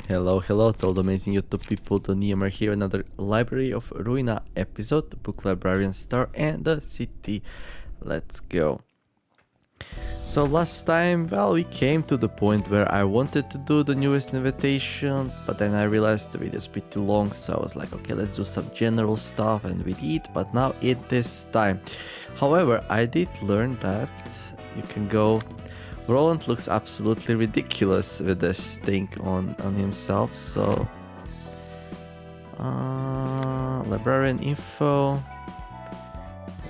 Hello, hello to all the amazing YouTube people. The Neom are here, another Library of Ruina episode, the book librarian star and the city. Let's go. So last time, well, we came to the point where I wanted to do the newest invitation, but then I realized the video is pretty long, so I was like, okay, let's do some general stuff, and we did, but now it this time. However, I did learn that you can go... Roland looks absolutely ridiculous with this thing on himself, so... librarian info...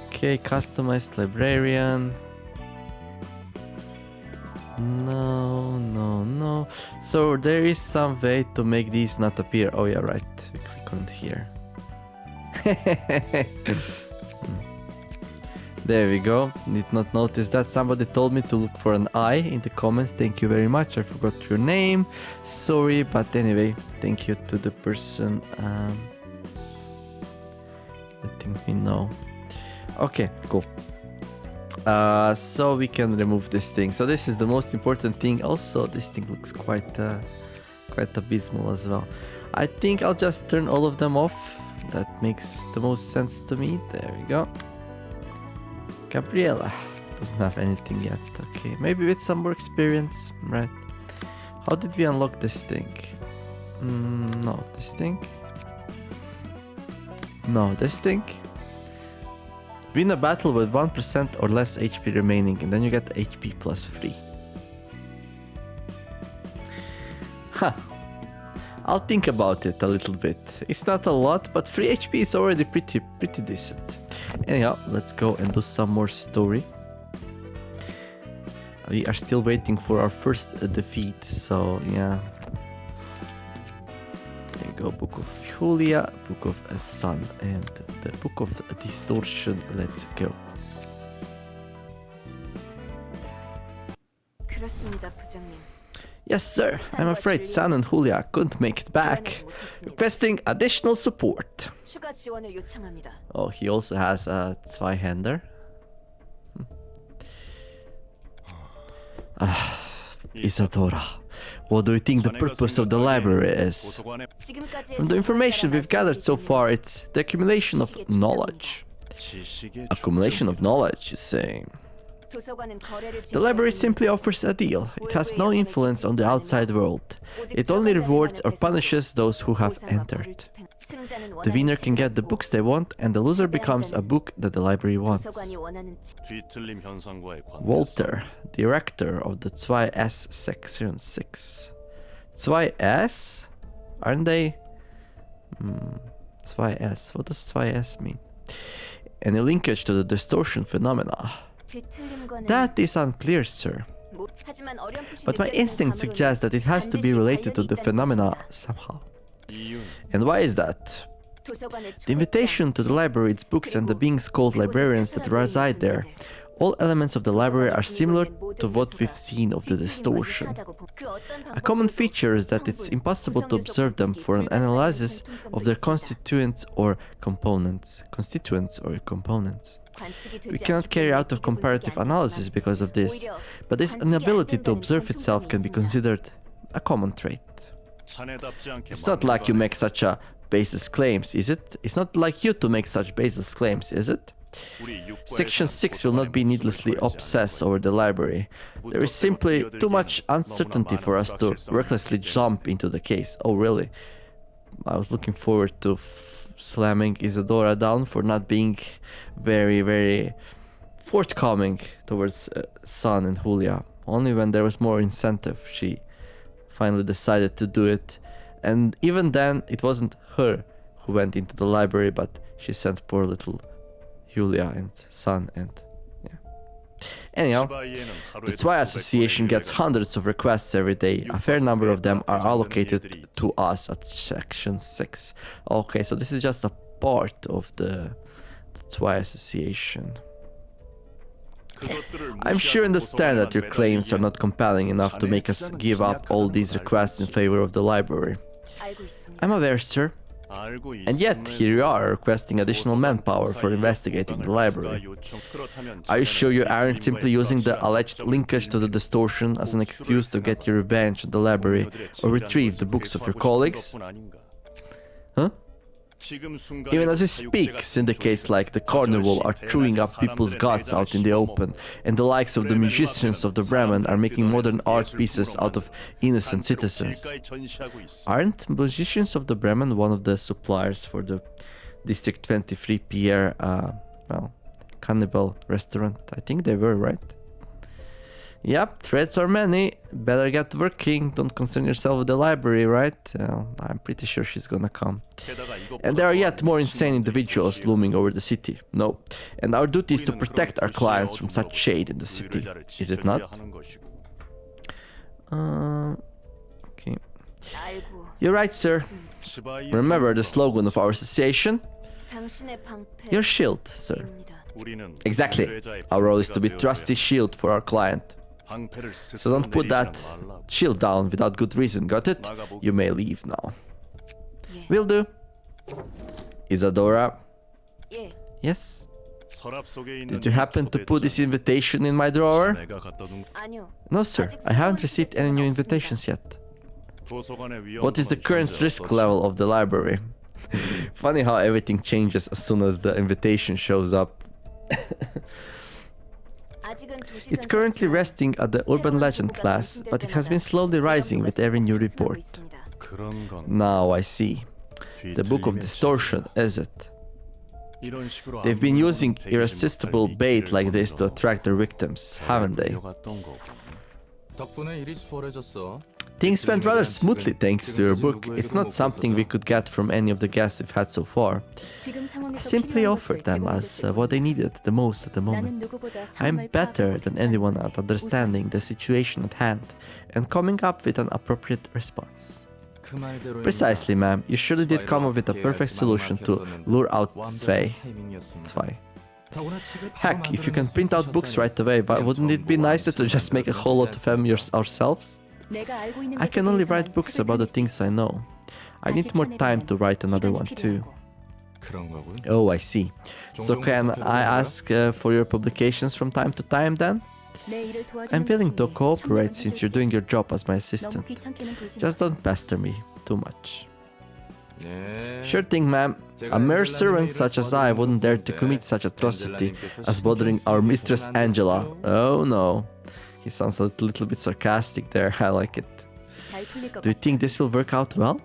Okay, customized librarian... No. So there is some way to make these not appear. Oh yeah, right. We click on here. There we go. Did not notice that. Somebody told me to look for an I in the comments. Thank you very much. I forgot your name. Sorry, but anyway, thank you to the person letting me know. Okay, cool. So we can remove this thing. So this is the most important thing. Also, this thing looks quite abysmal as well. I think I'll just turn all of them off. That makes the most sense to me. There we go. Gabriella doesn't have anything yet. Okay, maybe with some more experience, right? How did we unlock this thing? No, this thing. No, this thing. Win a battle with 1% or less HP remaining, and then you get HP plus 3. Huh. I'll think about it a little bit. It's not a lot, but 3 HP is already pretty decent. Anyhow, let's go and do some more story. We are still waiting for our first defeat, so yeah. There you go, Book of Julia, Book of Sun, and the Book of Distortion. Let's go. Yes, sir. I'm afraid Sun and Julia couldn't make it back. Requesting additional support. Oh, he also has a Zweihander. Isadora, what do you think the purpose of the library is? From the information we've gathered so far, it's the accumulation of knowledge. Accumulation of knowledge, you say? The library simply offers a deal. It has no influence on the outside world. It only rewards or punishes those who have entered. The winner can get the books they want, and the loser becomes a book that the library wants. Walter, director of the Zwei-S section 6. Zwei-S? Aren't they? Zwei-S. What does Zwei-S mean? Any linkage to the distortion phenomena? That is unclear, sir. But my instinct suggests that it has to be related to the phenomena somehow. And why is that? The invitation to the library, its books, and the beings called librarians that reside there. All elements of the library are similar to what we've seen of the distortion. A common feature is that it's impossible to observe them for an analysis of their constituents or components. We cannot carry out a comparative analysis because of this, but this inability to observe itself can be considered a common trait. It's not like you make such a baseless claims, is it? It's not like you to make such baseless claims, is it? Section 6 will not be needlessly obsessed over the library. There is simply too much uncertainty for us to recklessly jump into the case. Oh really? I was looking forward to slamming Isadora down for not being very forthcoming towards Sun and Julia. Only when there was more incentive she finally decided to do it, and even then it wasn't her who went into the library, but she sent poor little Julia and Sun, and yeah. Anyhow, the Zwei Association gets hundreds of requests every day. A fair number of them are allocated to us at section 6. Okay, so this is just a part of the Zwei Association. I'm sure and understand that your claims are not compelling enough to make us give up all these requests in favor of the library. I'm aware, sir. And yet, here you are, requesting additional manpower for investigating the library. Are you sure you aren't simply using the alleged linkage to the distortion as an excuse to get your revenge on the library or retrieve the books of your colleagues? Huh? Even as we speak, syndicates like the Carnival are chewing up people's guts out in the open, and the likes of the musicians of the Bremen are making modern art pieces out of innocent citizens. Aren't musicians of the Bremen one of the suppliers for the District 23 Pierre, cannibal restaurant? I think they were, right? Yep, threats are many. Better get working. Don't concern yourself with the library, right? I'm pretty sure she's gonna come. And there are yet more insane individuals looming over the city. No. And our duty is to protect our clients from such shade in the city. Is it not? Okay. You're right, sir. Remember the slogan of our association? Your shield, sir. Exactly. Our role is to be trusty shield for our client. So don't put that shield down without good reason, got it? You may leave now. Will do. Isadora? Yes? Did you happen to put this invitation in my drawer? No, sir. I haven't received any new invitations yet. What is the current risk level of the library? Funny how everything changes as soon as the invitation shows up. It's currently resting at the urban legend class, but it has been slowly rising with every new report. Now I see. The Book of Distortion, is it? They've been using irresistible bait like this to attract their victims, haven't they? Things went rather smoothly thanks to your book. It's not something we could get from any of the guests we've had so far. I simply offered them as what they needed the most at the moment. I'm better than anyone at understanding the situation at hand and coming up with an appropriate response. Precisely, ma'am. You surely did come up with a perfect solution to lure out Zwei. Heck, if you can print out books right away, wouldn't it be nicer to just make a whole lot of them ourselves? I can only write books about the things I know. I need more time to write another one too. Oh, I see. So can I ask for your publications from time to time then? I'm willing to cooperate since you're doing your job as my assistant. Just don't pester me too much. Sure thing, ma'am. A mere servant such as I wouldn't dare to commit such atrocity as bothering our mistress Angela. Oh no. He sounds a little bit sarcastic there, I like it. Do you think this will work out well?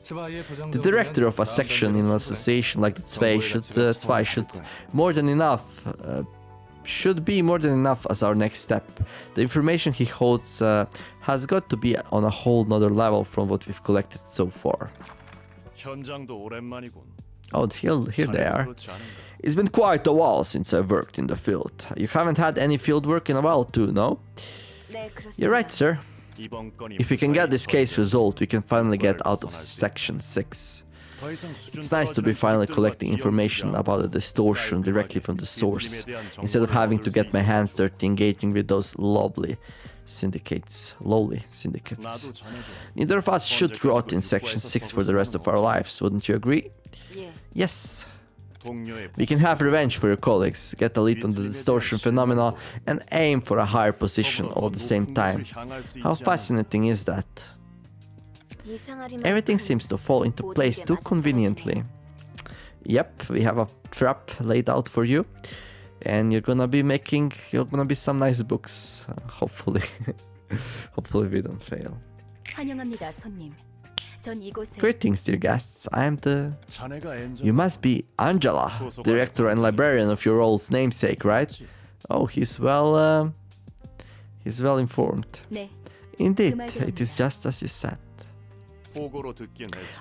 The director of a section in an association like the Zwei should be more than enough as our next step. The information he holds has got to be on a whole nother level from what we've collected so far. Oh, here they are. It's been quite a while since I worked in the field. You haven't had any field work in a while too, no? You're right, sir. If we can get this case resolved, we can finally get out of Section 6. It's nice to be finally collecting information about the distortion directly from the source, instead of having to get my hands dirty engaging with those lowly syndicates. Neither of us should rot in Section 6 for the rest of our lives, wouldn't you agree? Yes. We can have revenge for your colleagues, get a lead on the distortion phenomena, and aim for a higher position all at the same time. How fascinating is that? Everything seems to fall into place too conveniently. Yep, we have a trap laid out for you, and you're gonna be some nice books, hopefully. Hopefully we don't fail. Greetings, dear guests. You must be Angela, director and librarian of your old namesake, right? Oh, he's well informed. Indeed, it is just as you said.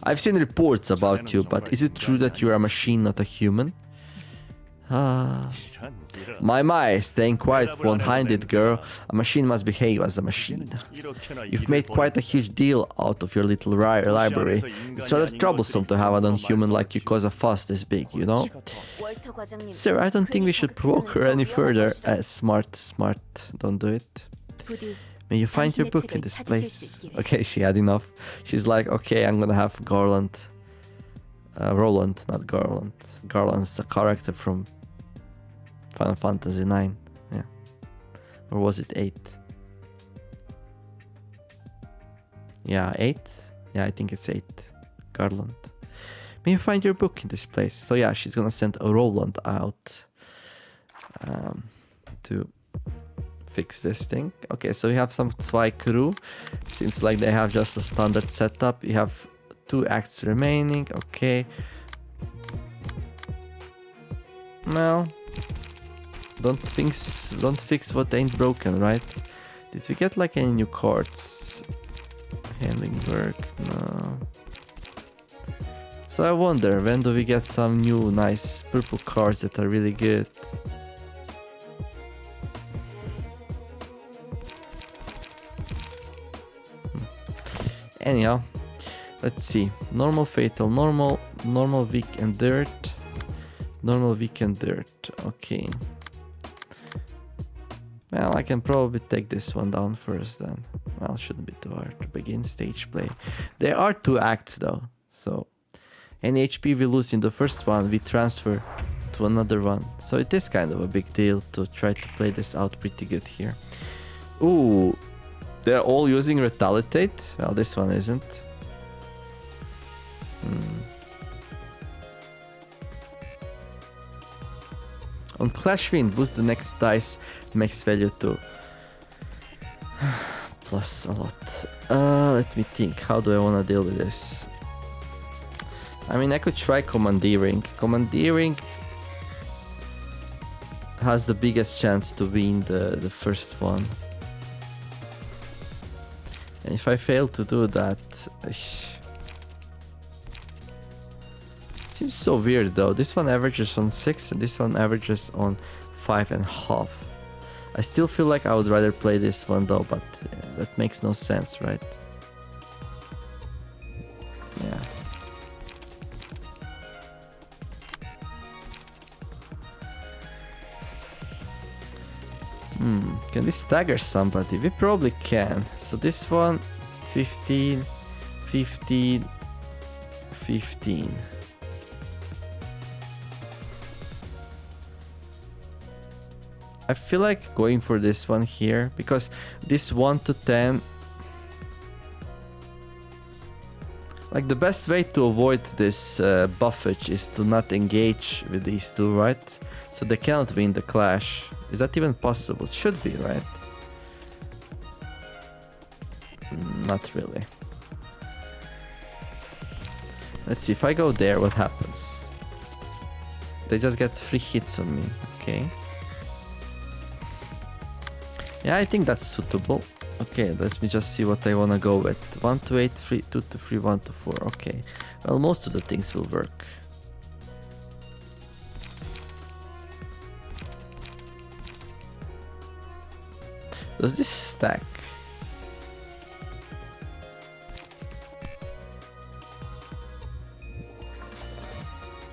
I've seen reports about you, but is it true that you're a machine, not a human? My, staying quiet, one-handed girl. A machine must behave as a machine. You've made quite a huge deal out of your little library. It's rather troublesome to have a non-human like you cause a fuss this big, you know? Sir, I don't think we should provoke her any further. Smart. Don't do it. May you find your book in this place. Okay, she had enough. She's like, okay, I'm gonna have Garland Roland, not Garland. Garland's a character from Final Fantasy 9. Yeah. Or was it 8? Yeah, 8? Yeah, I think it's 8. Garland. May you find your book in this place? So yeah, she's gonna send a Roland out to fix this thing. Okay, so we have some Zwei crew. Seems like they have just a standard setup. You have 2 acts remaining. Okay. Well, don't fix what ain't broken, right? Did we get like any new cards? Handling work, no. So I wonder, when do we get some new nice purple cards that are really good? Anyhow, let's see. Normal, fatal, normal, weak and dirt. Normal, weak and dirt. Okay. Well, I can probably take this one down first then. Well, shouldn't be too hard to begin stage play. There are 2 acts though, so any HP we lose in the first one, we transfer to another one. So it is kind of a big deal to try to play this out pretty good here. Ooh, they're all using Retaliate? Well, this one isn't. On Clash Wind, boost the next dice max value to plus a lot. Let me think, how do I want to deal with this? I mean, I could try Commandeering. Commandeering has the biggest chance to win the first one. And if I fail to do that... Seems so weird though. This one averages on 6 and this one averages on 5.5. I still feel like I would rather play this one though, but that makes no sense, right? Yeah. Can we stagger somebody? We probably can. So this one, 15, 15, 15. I feel like going for this one here, because this 1 to 10... Like the best way to avoid this buffage is to not engage with these 2, right? So they cannot win the clash. Is that even possible? It should be, right? Not really. Let's see, if I go there, what happens? They just get 3 hits on me, okay. Yeah, I think that's suitable. Okay, let me just see what I wanna go with. 1 to 8, 3, 2 to 3, 1 to 4, okay. Well, most of the things will work. Does this stack?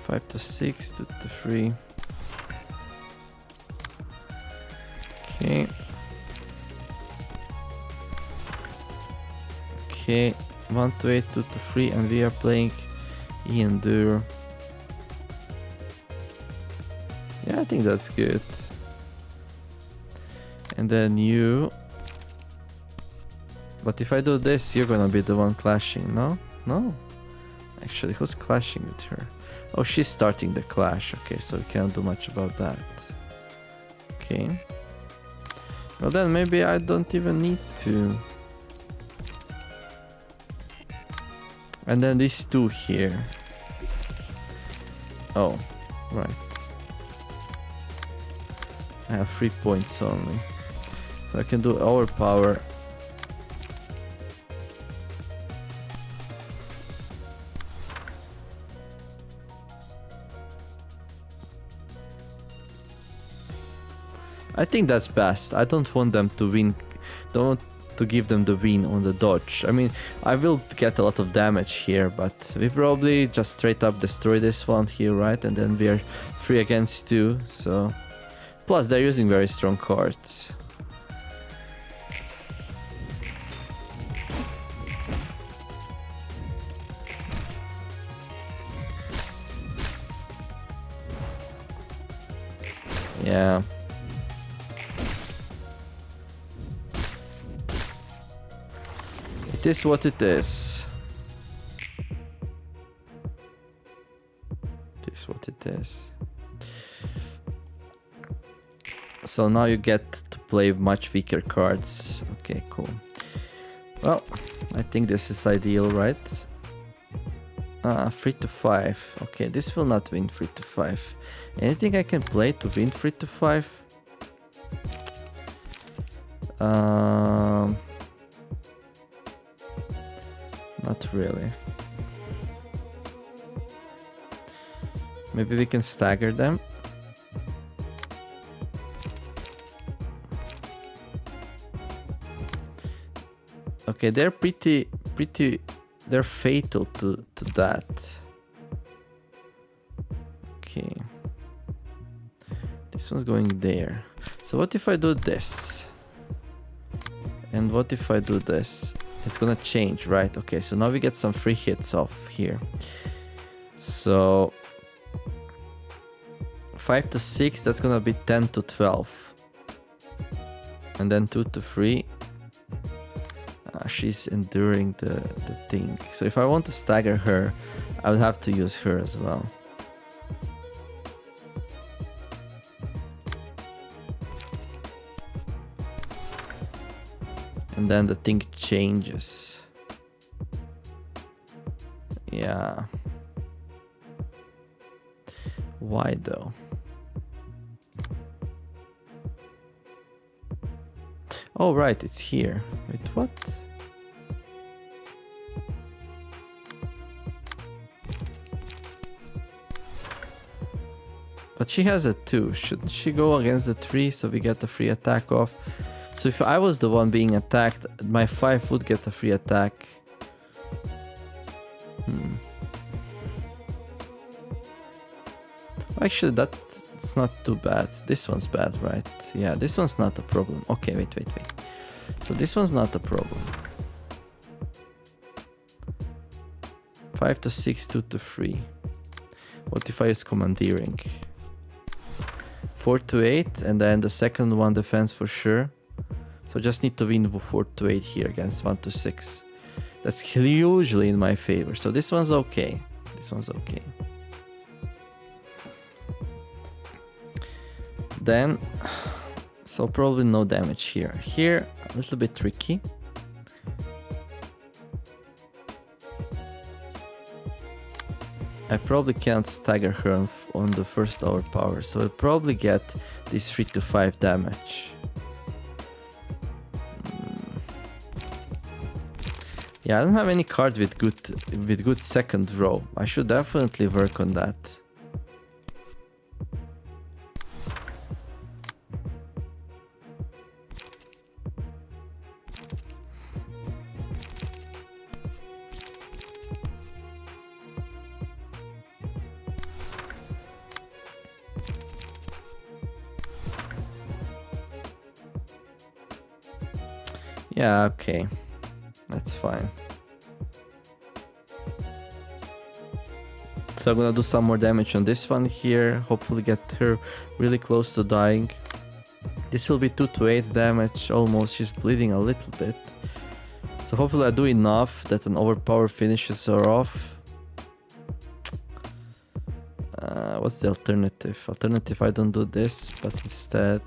Five to 6, 2 to 3. Okay. Okay, 1 to 8, 2 to 3, and we are playing Endure. Yeah, I think that's good. And then you... But if I do this, you're gonna be the one clashing, no? No? Actually, who's clashing with her? Oh, she's starting the clash. Okay, so we can't do much about that. Okay. Well then, maybe I don't even need to. And then these 2 here. Oh, right. I have 3 points only. So I can do overpower. I think that's best. I don't want them to win. Don't want to give them the win on the dodge. I mean, I will get a lot of damage here, but we probably just straight up destroy this one here, right? And then we are 3 against 2, so... Plus, they're using very strong cards. Yeah. It is what it is. It is what it is. So now you get to play much weaker cards. Okay, cool. Well, I think this is ideal, right? 3 to 5. Okay, this will not win 3 to 5. Anything I can play to win 3 to 5? Not really. Maybe we can stagger them. Okay, they're pretty, they're fatal to that. Okay. This one's going there. So what if I do this? And what if I do this? It's gonna change, right? Okay, so now we get some free hits off here. So 5 to 6, that's gonna be 10 to 12. And then 2 to 3. She's enduring the thing. So if I want to stagger her, I would have to use her as well. And then the thing changes. Yeah. Why though? Oh right, it's here. Wait, what? But she has a 2. Shouldn't she go against the 3 so we get the free attack off? So if I was the one being attacked, my 5 would get a free attack. Actually, that's not too bad. This one's bad, right? Yeah, this one's not a problem. Okay, wait. So this one's not a problem. 5 to 6, 2 to 3. What if I use commandeering? 4 to 8, and then the second one defense for sure. So just need to win 4 to 8 here against 1 to 6. That's hugely in my favor. So this one's okay. This one's okay. Then, so probably no damage here. Here, a little bit tricky. I probably can't stagger her on the first overpower, so I'll probably get this 3 to 5 damage. Yeah, I don't have any cards with good second row. I should definitely work on that. Yeah, okay. That's fine. So I'm gonna do some more damage on this one here. Hopefully get her really close to dying. This will be 2 to 8 damage almost. She's bleeding a little bit. So hopefully I do enough that an overpower finishes her off. What's the alternative? Alternative, I don't do this, but instead...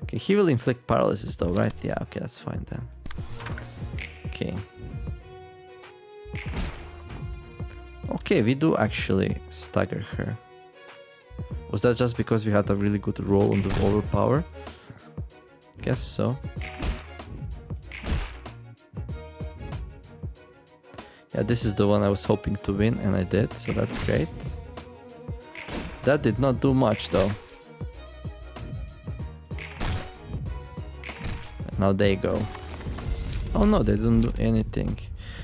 Okay, he will inflict paralysis though, right? Yeah, okay, that's fine then. Okay. Okay, we do actually stagger her. Was that just because we had a really good roll on the overpower? Guess so. Yeah, this is the one I was hoping to win, and I did, so that's great. That did not do much though. Now they go. Oh no, they don't do anything.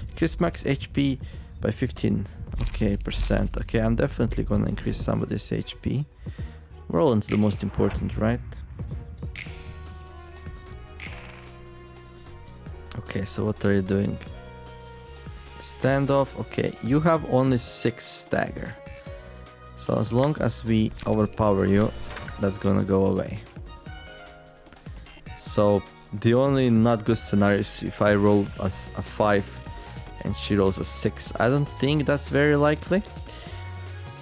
Increase max HP by 15. Okay, percent. Okay, I'm definitely gonna increase somebody's HP. Roland's the most important, right? Okay, so what are you doing? Standoff. Okay, you have only 6 stagger. So as long as we overpower you, that's gonna go away. So the only not good scenario is if I roll a 5 and she rolls a 6. I don't think that's very likely.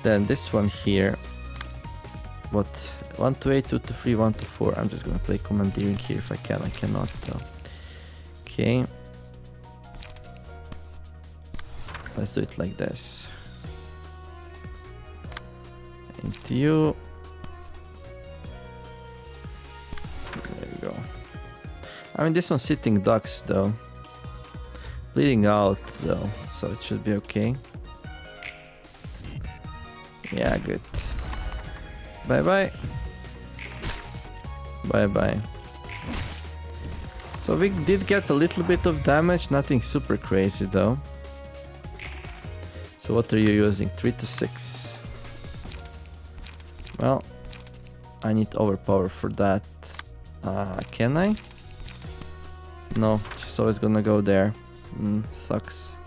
Then this one here, what, 1 to 8, 2 to 3, 1 to 4. I'm just gonna play commandeering here if I can. I cannot though. Okay, let's do it like this. Into you. There we go. I mean, this one's sitting ducks though. Bleeding out though, so it should be okay. Yeah, good. Bye bye. Bye bye. So we did get a little bit of damage, nothing super crazy though. So what are you using? 3 to 6. Well, I need overpower for that. Can I? No, she's always gonna go there. Sucks.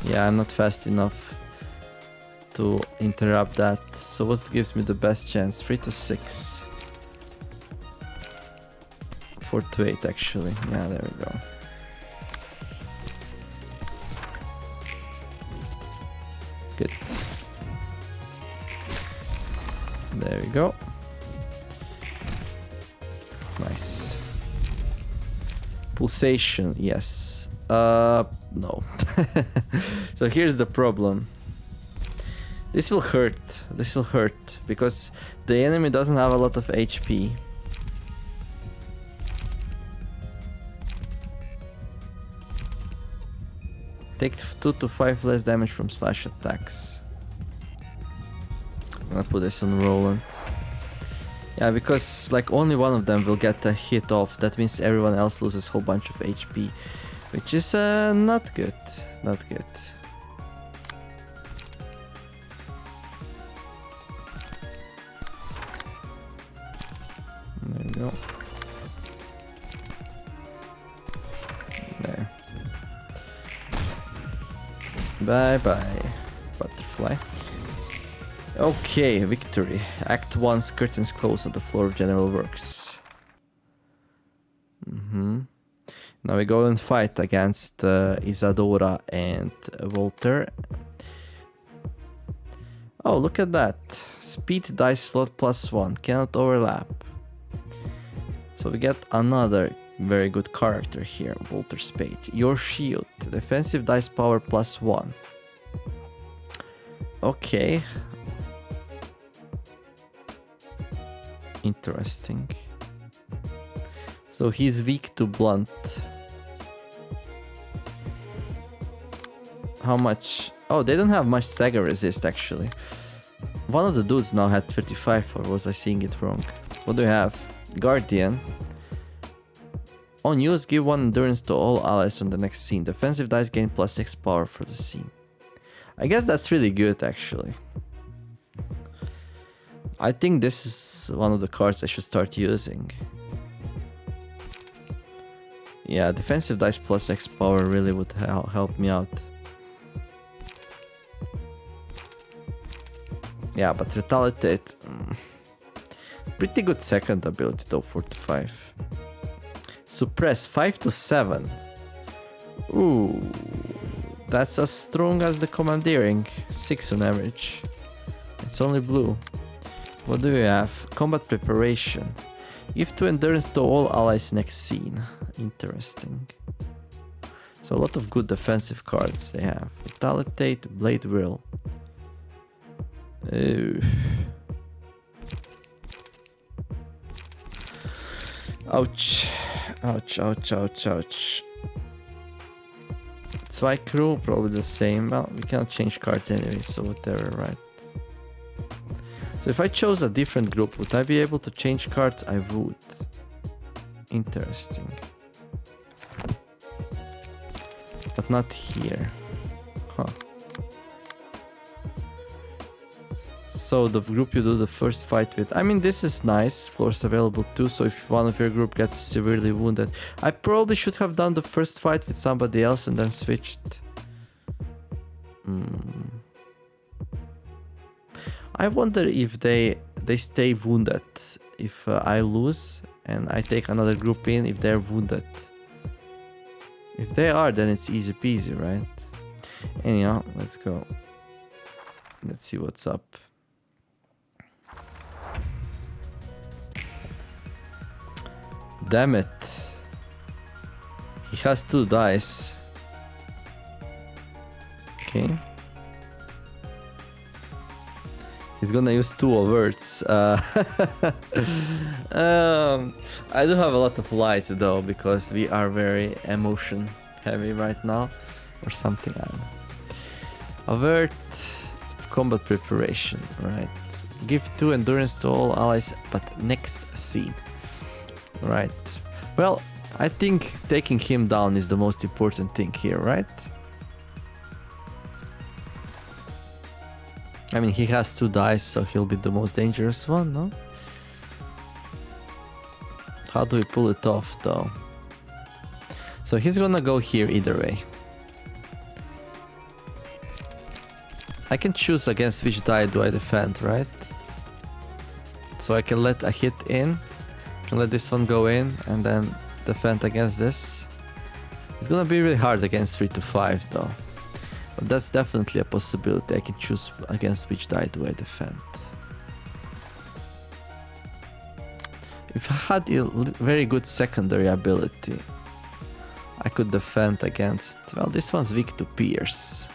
Yeah, I'm not fast enough to interrupt that. So what gives me the best chance? 3 to 6. 4 to 8 actually. Yeah, there we go. Good. There we go. Nice. Pulsation, yes. No. So here's the problem. This will hurt. This will hurt because the enemy doesn't have a lot of HP. Take 2 to 5 less damage from slash attacks. I'm gonna put this on Roland. Yeah, because like only one of them will get a hit off. That means everyone else loses a whole bunch of HP, which is not good. Not good. There we go. There. Bye bye, butterfly. Okay, victory. Act 1's curtains close on the floor of General Works. Now we go and fight against Isadora and Walter. Oh, look at that. Speed dice slot +1. Cannot overlap. So we get another very good character here, Walter Spade. Your shield. Defensive dice power +1. Okay. Interesting. So he's weak to blunt. How much? Oh, they don't have much stagger resist actually. One of the dudes now had 35, or was I seeing it wrong? What do you have? Guardian. On use, give 1 endurance to all allies on the next scene. Defensive dice gain +6 power for the scene. I guess that's really good actually. I think this is one of the cards I should start using. Yeah, defensive dice +X power really would help me out. Yeah, but retaliate. Pretty good second ability though, 4 to 5. Suppress 5 to 7. Ooh, that's as strong as the commandeering. 6 on average. It's only blue. What do you have? Combat preparation. Give 2 endurance to all allies next scene. Interesting. So a lot of good defensive cards they have. Retaliate, Blade Whirl. Ouch. Ouch, ouch, ouch, ouch. Zweikru, probably the same. Well, we cannot change cards anyway, so whatever, right? So if I chose a different group, would I be able to change cards? I would. Interesting. But not here. Huh. So the group you do the first fight with. I mean, this is nice. Floors available too, so if one of your group gets severely wounded. I probably should have done the first fight with somebody else and then switched. I wonder if they stay wounded if I lose and I take another group in if they're wounded. If they are, then it's easy peasy, right? Anyhow, let's go. Let's see what's up. Damn it. He has 2 dice. Okay. He's gonna use 2 alerts. I do have a lot of light though, because we are very emotion heavy right now. Or something, I don't know. Avert combat preparation, right. Give 2 endurance to all allies, but next scene. Right. Well, I think taking him down is the most important thing here, right? I mean, he has 2 dice, so he'll be the most dangerous one, no? How do we pull it off, though? So he's gonna go here either way. I can choose against which die do I defend, right? So I can let a hit in, can let this one go in, and then defend against this. It's gonna be really hard against 3 to 5, though. But that's definitely a possibility. I can choose against which die do I defend. If I had a very good secondary ability, I could defend against... Well, this one's weak to pierce.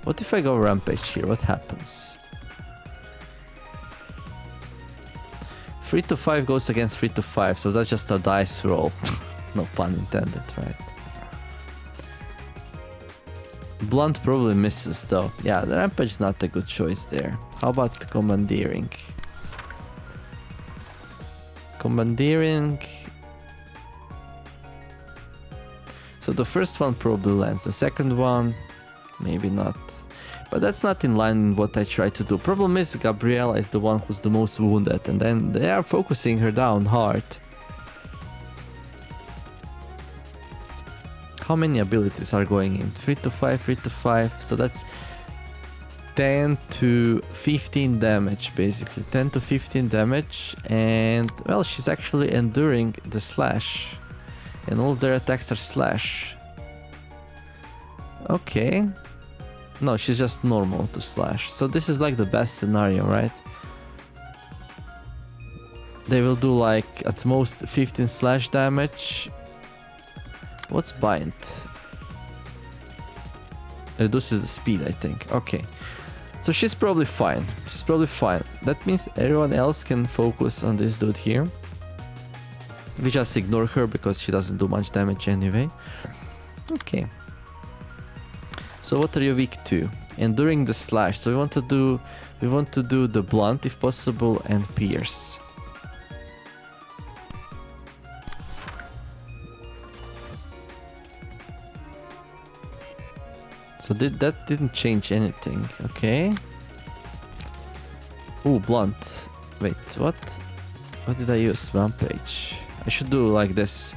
What if I go rampage here? What happens? 3 to 5 goes against 3 to 5, so that's just a dice roll. No pun intended, right? Blunt probably misses though. Yeah, the rampage is not a good choice there. How about commandeering? Commandeering. So the first one probably lands. The second one, maybe not. But that's not in line with what I try to do. Problem is, Gabriella is the one who's the most wounded, and then they are focusing her down hard. How many abilities are going in? 3 to 5, 3 to 5. So that's 10 to 15 damage, basically. 10 to 15 damage. And, well, she's actually enduring the slash. And all their attacks are slash. Okay. No, she's just normal to slash. So this is like the best scenario, right? They will do like at most 15 slash damage. What's bind? Reduces the speed, I think. Okay. So she's probably fine. She's probably fine. That means everyone else can focus on this dude here. We just ignore her because she doesn't do much damage anyway. Okay. So what are you weak to? Enduring the slash. So we want to do the blunt if possible and pierce. So that didn't change anything, okay. Ooh, blunt. Wait, what? What did I use? Rampage. I should do like this,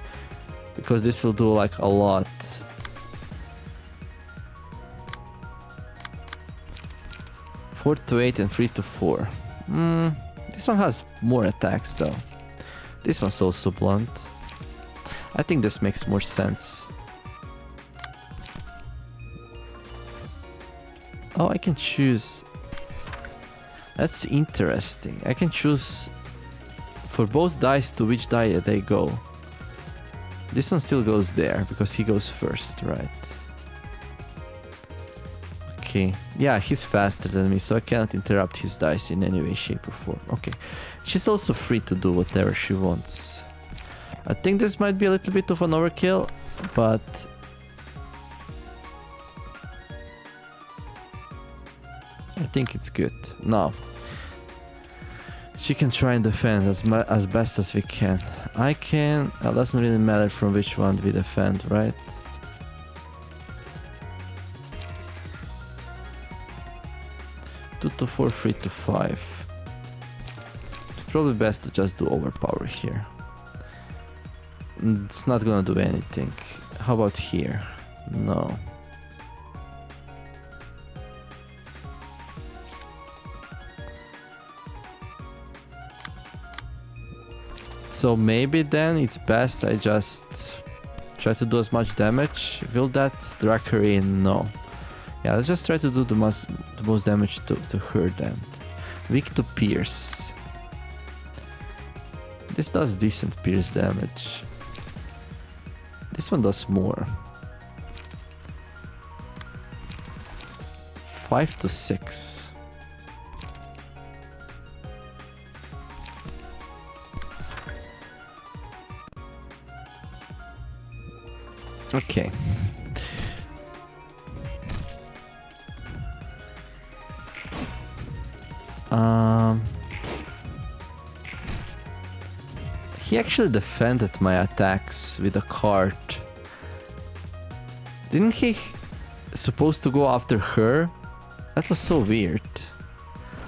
because this will do like a lot. Four to 8 and 3 to 4. This one has more attacks though. This one's also blunt. I think this makes more sense. Oh, I can choose. That's interesting. I can choose for both dice to which die they go. This one still goes there because he goes first, right? Okay. Yeah, he's faster than me, so I cannot interrupt his dice in any way, shape or form. Okay. She's also free to do whatever she wants. I think this might be a little bit of an overkill, but I think it's good. Now, she can try and defend as best as we can. I can... It doesn't really matter from which one we defend, right? Two to 4, 3 to 5. It's probably best to just do overpower here. It's not gonna do anything. How about here? No. So maybe then it's best I just try to do as much damage. Will that drag her in? No. Yeah, let's just try to do the most damage to her then. Weak to pierce. This does decent pierce damage. This one does more. 5 to 6. Okay. He actually defended my attacks with a cart. Didn't he supposed to go after her? That was so weird.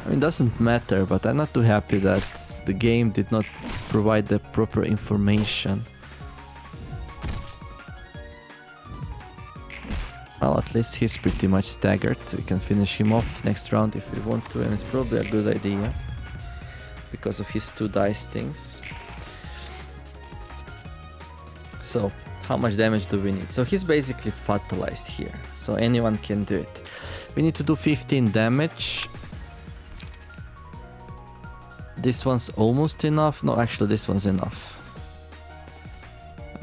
I mean, it doesn't matter, but I'm not too happy that the game did not provide the proper information. Well, at least he's pretty much staggered. We can finish him off next round if we want to, and it's probably a good idea because of his 2 dice things. So, how much damage do we need? So he's basically fatalized here, so anyone can do it. We need to do 15 damage. This one's almost enough. No, actually this one's enough.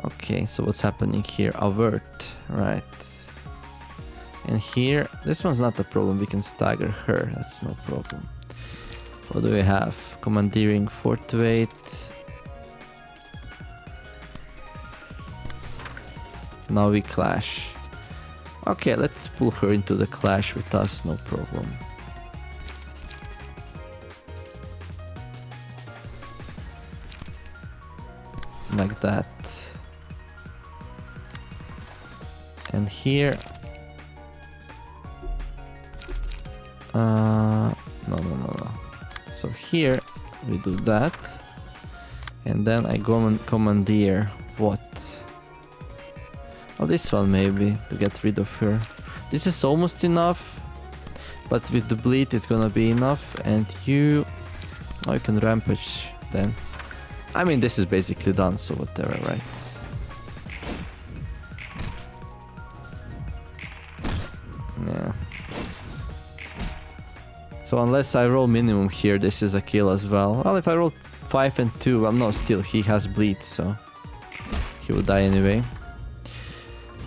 Okay, so what's happening here? Avert, right. And here, this one's not a problem, we can stagger her, that's no problem. What do we have? Commandeering 4 to 8. Now we clash. Okay, let's pull her into the clash with us, no problem. Like that. And here... No. So here we do that. And then I go and commandeer what? Oh, this one maybe, to get rid of her. This is almost enough, but with the bleed it's gonna be enough. And you... Oh, you can rampage then. I mean, this is basically done, so whatever, right? Yeah. So unless I roll minimum here, this is a kill as well. Well, if I roll 5 and 2, well, no, still, he has bleed, so he would die anyway.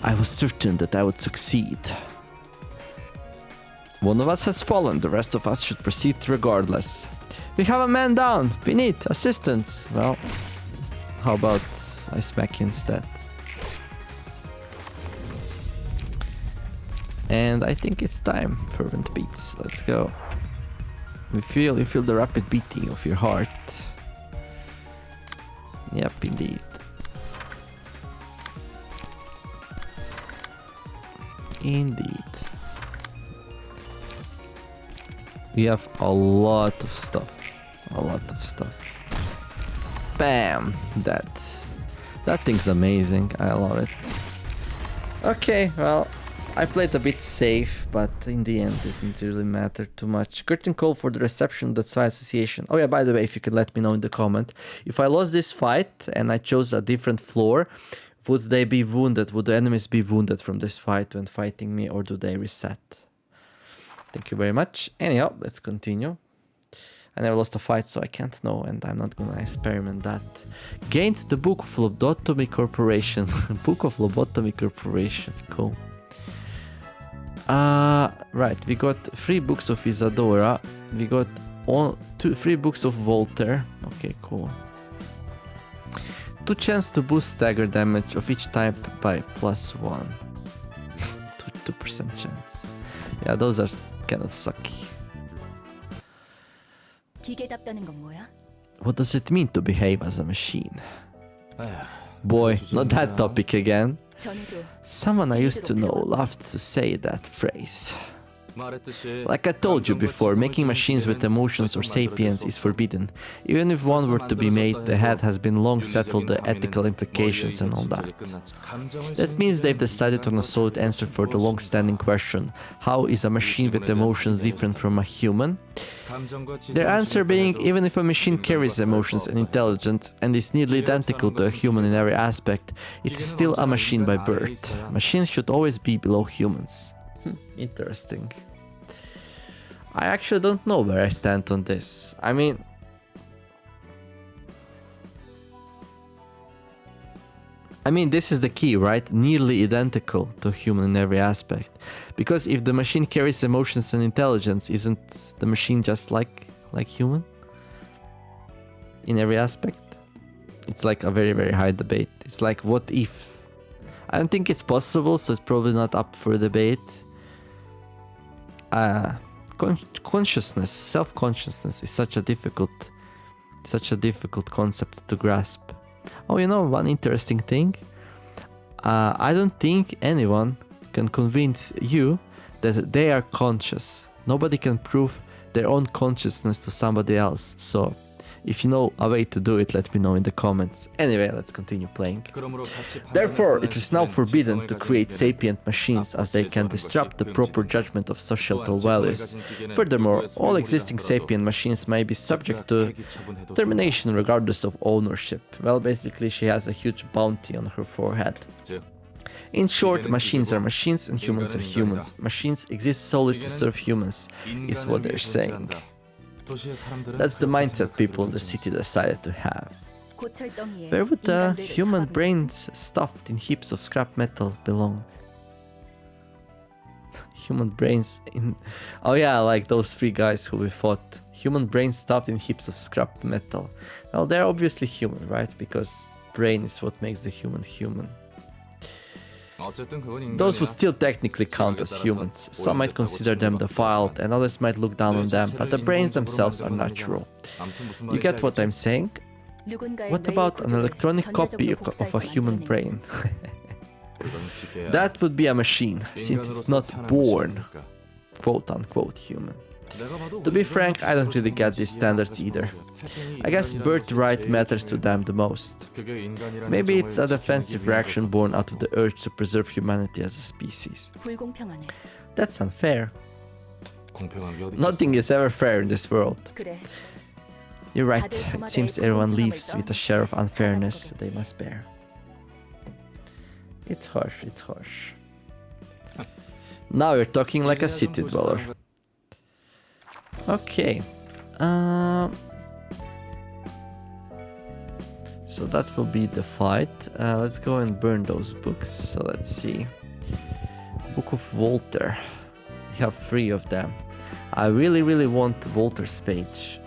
I was certain that I would succeed. One of us has fallen, the rest of us should proceed regardless. We have a man down, we need assistance. Well, how about I smack you instead? And I think it's time, fervent beats, let's go. You feel the rapid beating of your heart. Yep, indeed. Indeed. We have a lot of stuff. Bam! That thing's amazing. I love it. Okay, well, I played a bit safe, but in the end, it doesn't really matter too much. Curtain call for the reception of the Zwei Association. Oh yeah, by the way, if you could let me know in the comment. If I lost this fight and I chose a different floor, would they be wounded? Would the enemies be wounded from this fight when fighting me, or do they reset? Thank you very much. Anyhow, let's continue. I never lost a fight, so I can't know, and I'm not gonna experiment that. Gained the Book of Lobotomy Corporation. Book of Lobotomy Corporation. Cool. Right, we got 3 books of Isadora. We got 3 books of Voltaire. Okay, cool. 2 chance to boost stagger damage of each type by +1. 2% chance. Yeah, those are kind of sucky. What does it mean to behave as a machine? Boy, not that topic again. Someone I used to know loved to say that phrase. Like I told you before, making machines with emotions or sapience is forbidden. Even if one were to be made, the head has been long settled the ethical implications and all that. That means they've decided on a solid answer for the long-standing question, how is a machine with emotions different from a human? Their answer being, even if a machine carries emotions and intelligence and is nearly identical to a human in every aspect, it is still a machine by birth. Machines should always be below humans. Interesting. I actually don't know where I stand on this. I mean, this is the key, right? Nearly identical to human in every aspect. Because if the machine carries emotions and intelligence, isn't the machine just like human? In every aspect? It's like a very, very high debate. It's like, what if? I don't think it's possible, so it's probably not up for debate. Consciousness, self-consciousness is such a difficult concept to grasp. Oh, you know, one interesting thing? I don't think anyone can convince you that they are conscious. Nobody can prove their own consciousness to somebody else. So, if you know a way to do it, let me know in the comments. Anyway, let's continue playing. Therefore, it is now forbidden to create sapient machines, as they can disrupt the proper judgment of societal values. Furthermore, all existing sapient machines may be subject to termination regardless of ownership. Well, basically, she has a huge bounty on her forehead. In short, machines are machines and humans are humans. Machines exist solely to serve humans, is what they're saying. That's the mindset people in the city decided to have. Where would the human brains stuffed in heaps of scrap metal belong? Human brains in... Oh yeah, like those three guys who we fought. Human brains stuffed in heaps of scrap metal. Well, they're obviously human, right? Because brain is what makes the human human. Those would still technically count as humans. Some might consider them defiled and others might look down on them, but the brains themselves are natural. You get what I'm saying? What about an electronic copy of a human brain? That would be a machine, since it's not born, quote-unquote, human. To be frank, I don't really get these standards either. I guess birthright matters to them the most. Maybe it's a defensive reaction born out of the urge to preserve humanity as a species. That's unfair. Nothing is ever fair in this world. You're right, it seems everyone leaves with a share of unfairness they must bear. It's harsh, it's harsh. Now you're talking like a city dweller. Okay. So that will be the fight. Let's go and burn those books. So let's see. Book of Voltaire. We have 3 of them. I really want Voltaire's page.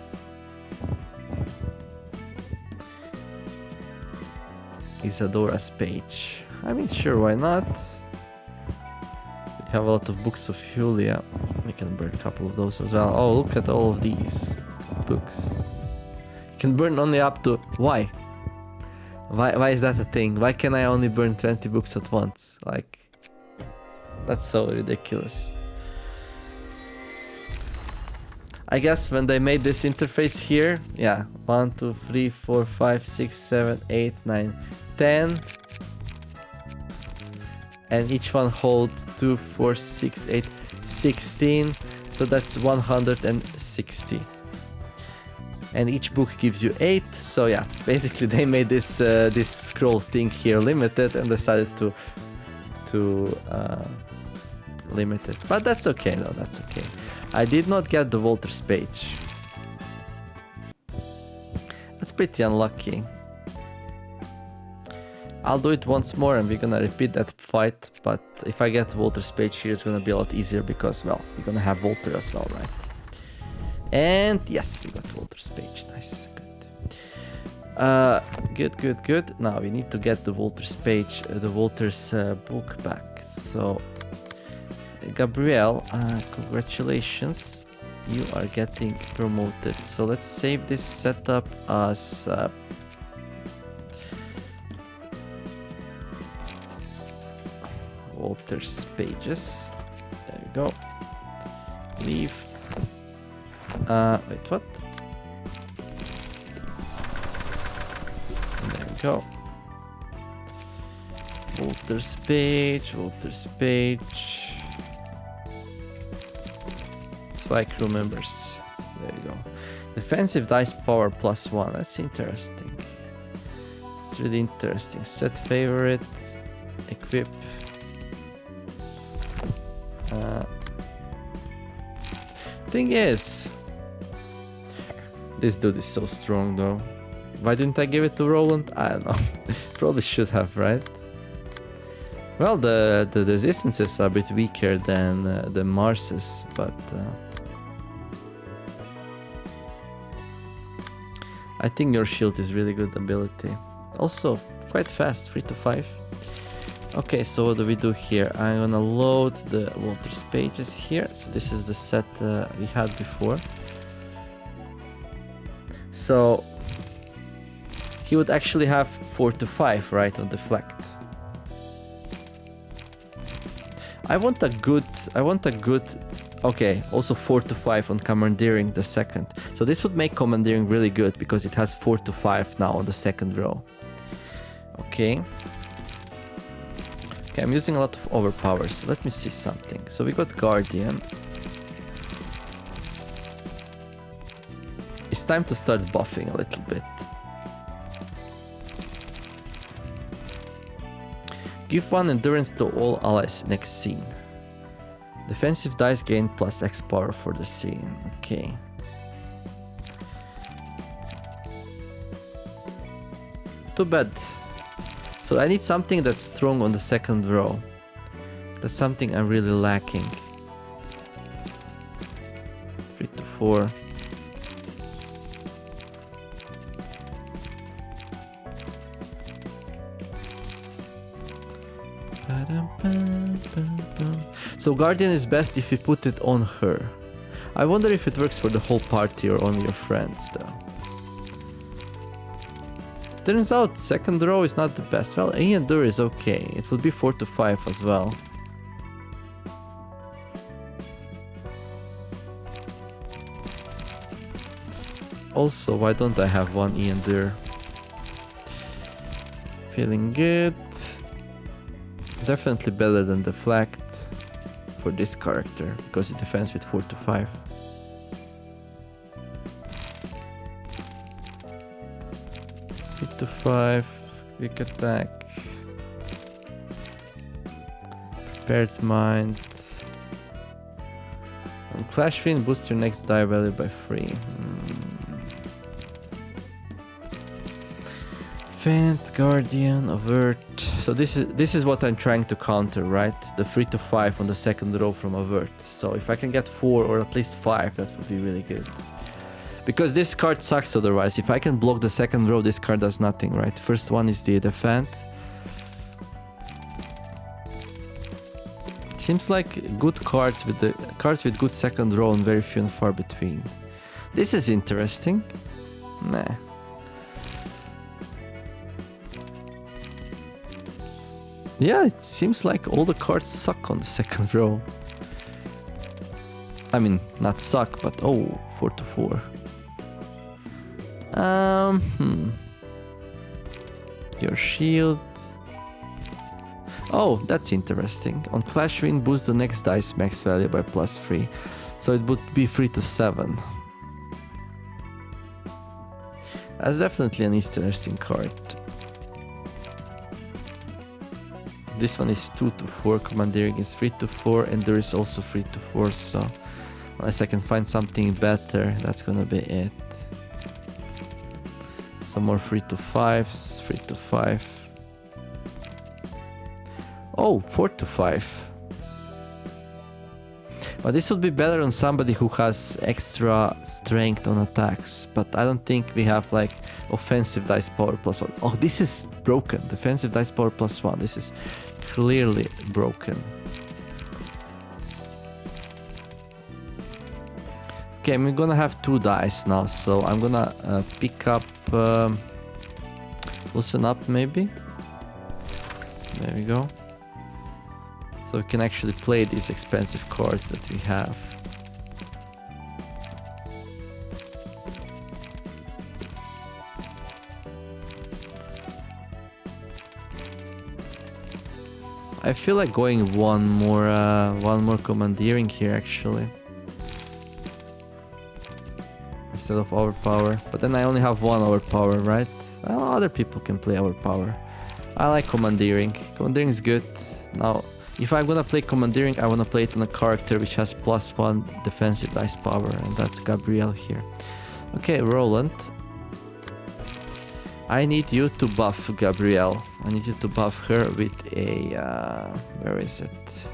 Isadora's page. I mean, sure, why not? We have a lot of books of Julia. We can burn a couple of those as well. Oh, look at all of these books. You can burn only up to... Why? Why is that a thing? Why can I only burn 20 books at once? Like, that's so ridiculous. I guess when they made this interface here, yeah, 1, 2, 3, 4, 5, 6, 7, 8, 9, 10. And each one holds 2, 4, 6, 8, 16. So that's 160. And each book gives you 8. So yeah, basically they made this this scroll thing here limited and decided to limit it. But that's okay though, that's okay. I did not get the Voltaire's page. That's pretty unlucky. I'll do it once more and we're gonna repeat that fight, but if I get Voltaire's page here, it's gonna be a lot easier because, well, we're gonna have Voltaire as well, right? And yes, we got Voltaire's page, nice, good. Good. Now we need to get the Voltaire's page, the Voltaire's book back. So, Gabrielle, congratulations, you are getting promoted. So let's save this setup as... Voltaire's pages. There we go. Leave. Wait, what? There we go. Walter's page, Walter's page. Zwei crew members. There you go. Defensive dice power +1. That's interesting. It's really interesting. Set favorite. Equip. Thing is, this dude is so strong though. Why didn't I give it to Roland? I don't know. Probably should have, right? Well, the resistances are a bit weaker than the Mars's, but I think your shield is really good ability. Also, quite fast, 3 to 5. Okay, so what do we do here? I'm gonna load the Walter's pages here. So this is the set we had before. So he would actually have 4 to 5, right, on deflect. I want a good, okay, also 4 to 5 on commandeering the second. So this would make commandeering really good because it has 4 to 5 now on the second row. Okay. Okay, I'm using a lot of overpowers. So let me see something. So we got Guardian. It's time to start buffing a little bit. Give 1 endurance to all allies next scene. Defensive dice gain +X power for the scene. Okay. Too bad. So I need something that's strong on the second row. That's something I'm really lacking. 3 to 4. So Guardian is best if you put it on her. I wonder if it works for the whole party or only your friends though. Turns out second row is not the best. Well, Endure is okay. It will be 4 to 5 as well. Also, why don't I have one Endure? Feeling good. Definitely better than Deflect for this character because it defends with 4 to 5. To 5, quick attack, prepared mind. On Clash Fiend, boost your next die value by 3. Fence, Guardian, Avert. So this is what I'm trying to counter, right? The 3 to 5 on the second row from Avert. So if I can get 4 or at least 5, that would be really good. Because this card sucks otherwise. If I can block the second row, this card does nothing, right? First one is the Defend. Seems like good cards with the cards with good second row and very few and far between. This is interesting. Nah. Yeah, it seems like all the cards suck on the second row. I mean, not suck, but oh, 4 to 4. Your shield. Oh, that's interesting. On Clash Wind, boost the next dice max value by +3. So it would be 3 to 7. That's definitely an interesting card. This one is 2 to 4, Commandeering is 3 to 4, and there is also 3 to 4, so unless I can find something better, that's gonna be it. Some more 3 to 5s, 3 to 5. Oh, 4 to 5. But this would be better on somebody who has extra strength on attacks. But I don't think we have like offensive dice power +1. Oh, this is broken. Defensive dice power +1. This is clearly broken. Okay, I'm gonna have 2 dice now. So I'm gonna pick up... loosen up maybe. There we go. So we can actually play these expensive cards that we have. I feel like going one more commandeering here actually. Instead of overpower. But then I only have one overpower, right? Well, other people can play overpower. I like commandeering. Commandeering is good. Now, if I'm gonna play commandeering, I wanna play it on a character which has +1 defensive dice power, and that's Gabrielle here. Okay, Roland. I need you to buff Gabrielle. I need you to buff her with a... where is it?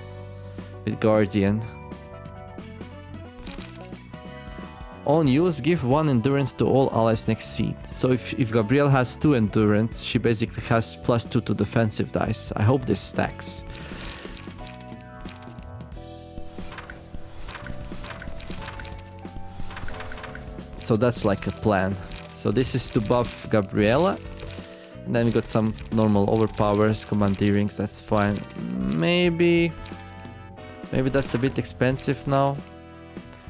With Guardian. On use, give 1 endurance to all allies next scene. So if Gabrielle has 2 endurance, she basically has +2 to defensive dice. I hope this stacks. So that's like a plan. So this is to buff Gabriella. And then we got some normal overpowers, commandeerings, that's fine. Maybe that's a bit expensive now.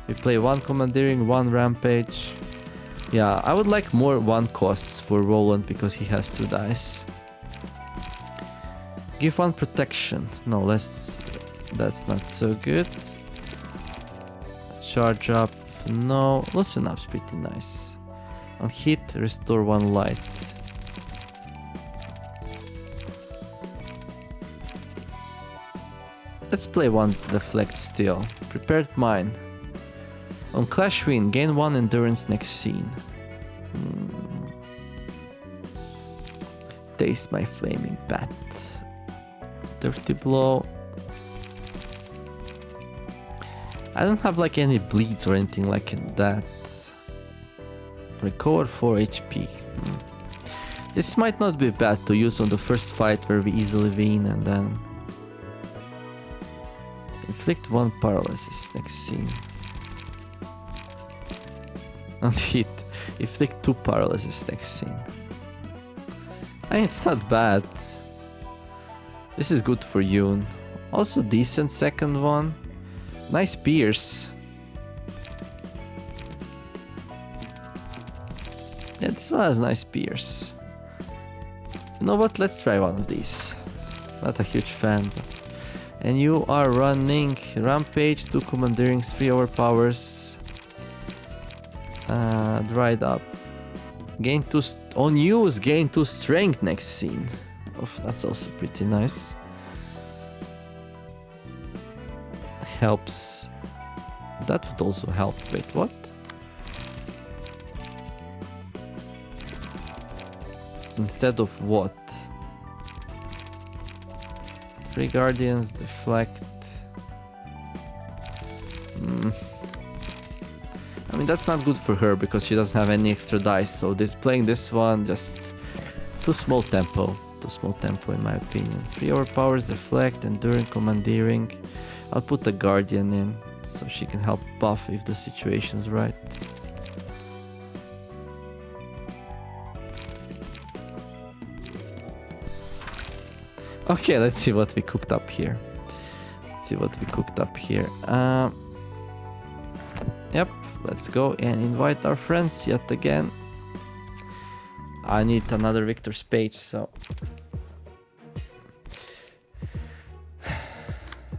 We play 1 commandeering, 1 rampage. Yeah, I would like more 1 costs for Roland because he has 2 dice. Give 1 protection. No, that's not so good. Charge up. No, loosen up's pretty nice. On hit, restore 1 light. Let's play 1 deflect still. Prepared mine. On Clash Win, gain 1 endurance next scene. Taste my flaming bat. Dirty blow. I don't have like any bleeds or anything like that. Recover 4 HP. This might not be bad to use on the first fight where we easily win, and then inflict 1 paralysis next scene. On hit, inflict 2 paralysis next scene. I mean, it's not bad. This is good for Yoon. Also decent second one. Nice pierce. Yeah, this one has nice pierce. You know what? Let's try one of these. Not a huge fan. And you are running Rampage, 2 commandeerings, 3 overpowers. Dried up. Gain 2 on use, gain 2 strength next scene. Oh, that's also pretty nice. Helps. That would also help. Wait, what? Instead of what? 3 guardians, deflect. I mean, that's not good for her because she doesn't have any extra dice. So playing this one, just too small tempo. Too small tempo in my opinion. 3 overpowers, deflect, enduring, commandeering. I'll put the guardian in so she can help buff if the situation's right. Okay, let's see what we cooked up here. Yep, let's go and invite our friends yet again. I need another Victor's page, so...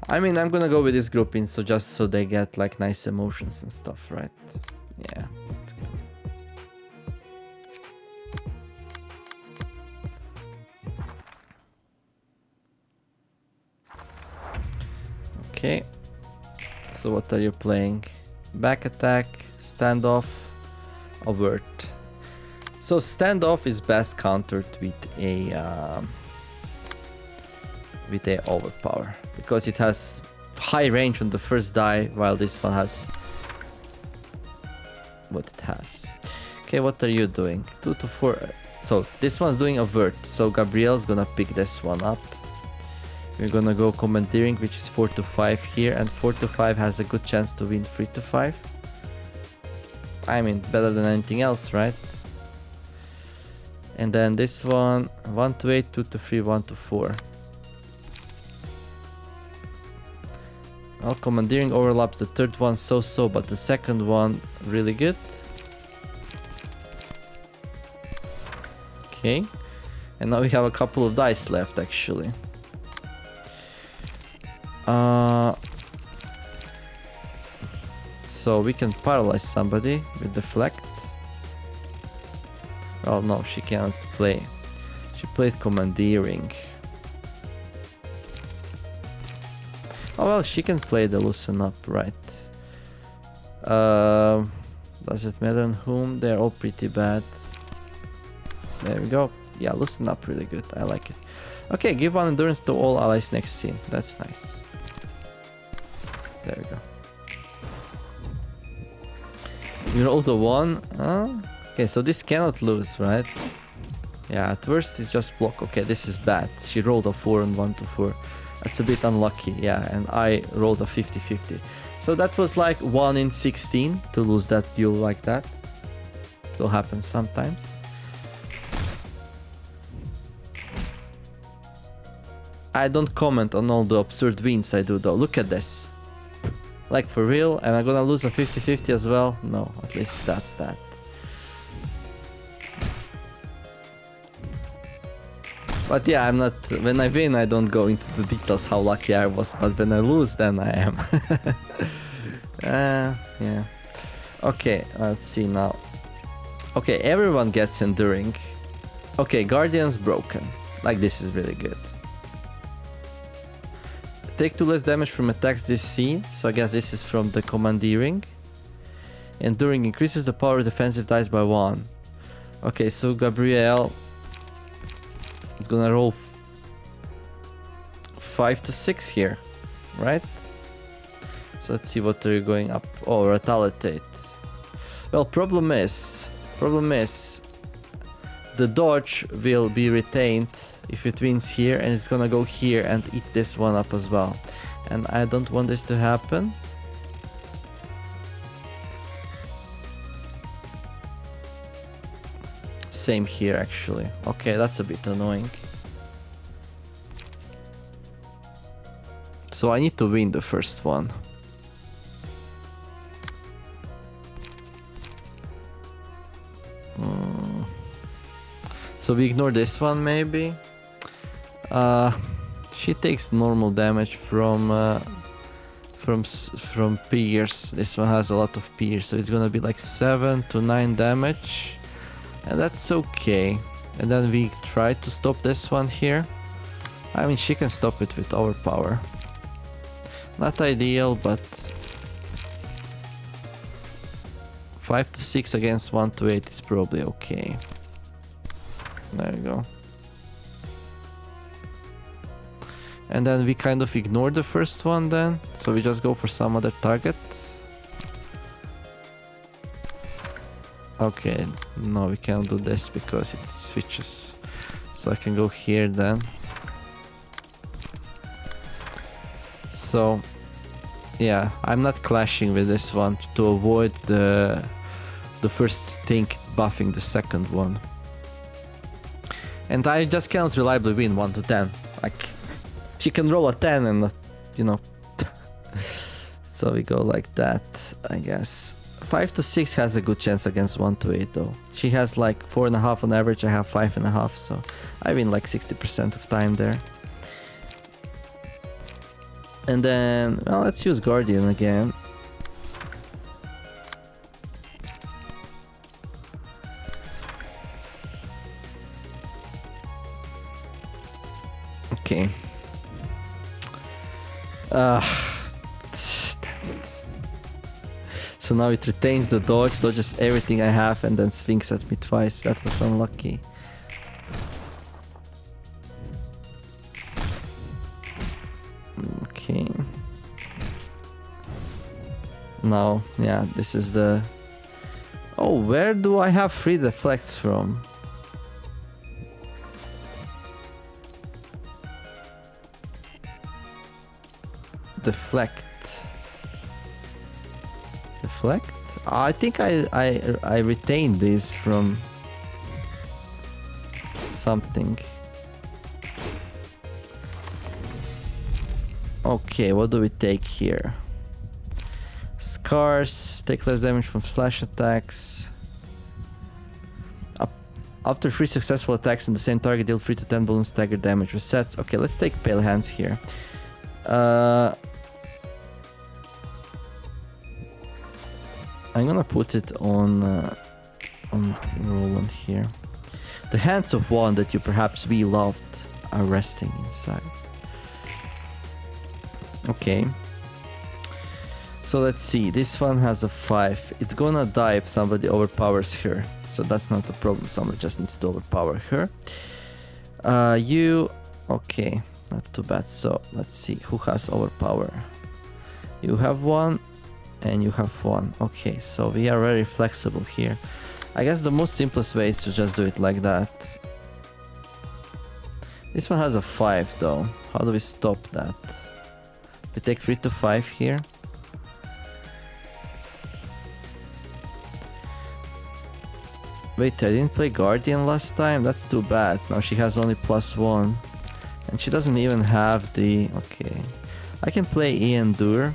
I mean, I'm gonna go with this grouping, so just so they get like nice emotions and stuff, right? Yeah, let's go. Okay, so what are you playing? Back attack, standoff, avert. So standoff is best countered with a overpower because it has high range on the first die, while this one has what it has. Okay, what are you doing? 2 to 4. So this one's doing avert. So Gabrielle's gonna pick this one up. We're gonna go commandeering, which is 4 to 5 here, and 4 to 5 has a good chance to win 3 to 5. I mean, better than anything else, right? And then this one, 1 to 8, 2 to 3, 1 to 4. Well, commandeering overlaps the third one so-so, but the second one really good. Okay, and now we have a couple of dice left actually. So we can paralyze somebody with deflect. Well, no, she cannot play. She played commandeering. Oh well, she can play the loosen up, right? Does it matter on whom? They're all pretty bad. There we go. Yeah, loosen up really good. I like it. Okay, give 1 endurance to all allies next scene. That's nice. There we go. You rolled a 1. Okay, so this cannot lose, right? Yeah, at worst it's just block. Okay, this is bad. She rolled a 4 and 1 to 4. That's a bit unlucky, yeah, and I rolled a 50-50. So that was like 1 in 16 to lose that duel like that. It will happen sometimes. I don't comment on all the absurd wins I do though. Look at this. Like for real, am I gonna lose a 50-50 as well? No, at least that's that. But yeah, I'm not, when I win I don't go into the details how lucky I was, but when I lose then I am. Yeah. Okay, let's see now. Okay, everyone gets enduring. Okay, Guardian's broken. Like this is really good. Take 2 less damage from attacks this scene, so I guess this is from the commandeering. Enduring increases the power of defensive dice by 1. Okay, so Gabrielle is gonna roll 5 to 6 here, right? So let's see what are you going up. Oh, retaliate. Well, problem is the dodge will be retained if it wins here, and it's gonna go here and eat this one up as well. And I don't want this to happen. Same here actually. Okay, that's a bit annoying. So I need to win the first one. So we ignore this one maybe. She takes normal damage from pierce. This one has a lot of pierce, so it's gonna be like 7 to 9 damage, and that's okay. And then we try to stop this one here. I mean, she can stop it with our power. Not ideal, but 5 to 6 against 1 to 8 is probably okay. There you go. And then we kind of ignore the first one then, so we just go for some other target. Okay, no, we can't do this because it switches. So I can go here then. So yeah, I'm not clashing with this one to avoid the first thing buffing the second one. And I just cannot reliably win 1 to 10. Like, she can roll a 10 and, you know. So we go like that, I guess. 5 to 6 has a good chance against 1 to 8 though. She has like 4.5 on average, I have 5.5, so I win like 60% of time there. And then, well, let's use Guardian again. Okay. So now it retains the dodge, dodges everything I have, and then swings at me twice. That was unlucky. Okay. Now, yeah, this is the... Oh, where do I have free deflects from? Deflect. Deflect? I think I retained these from something. Okay, what do we take here? Scars, take less damage from slash attacks. After 3 successful attacks on the same target, deal 3 to 10 balloon stagger damage resets. Okay, let's take Pale Hands here. I'm gonna put it on Roland here. The hands of one that you perhaps we loved are resting inside. Okay. So let's see, this one has a 5. It's gonna die if somebody overpowers her. So that's not a problem, somebody just needs to overpower her. You... okay, not too bad. So let's see, who has overpower? You have 1 and you have 1. Okay, so we are very flexible here. I guess the most simplest way is to just do it like that. This one has a 5 though. How do we stop that? We take 3 to 5 here. Wait, I didn't play Guardian last time? That's too bad. Now she has only +1. And she doesn't even have the... okay. I can play Endure.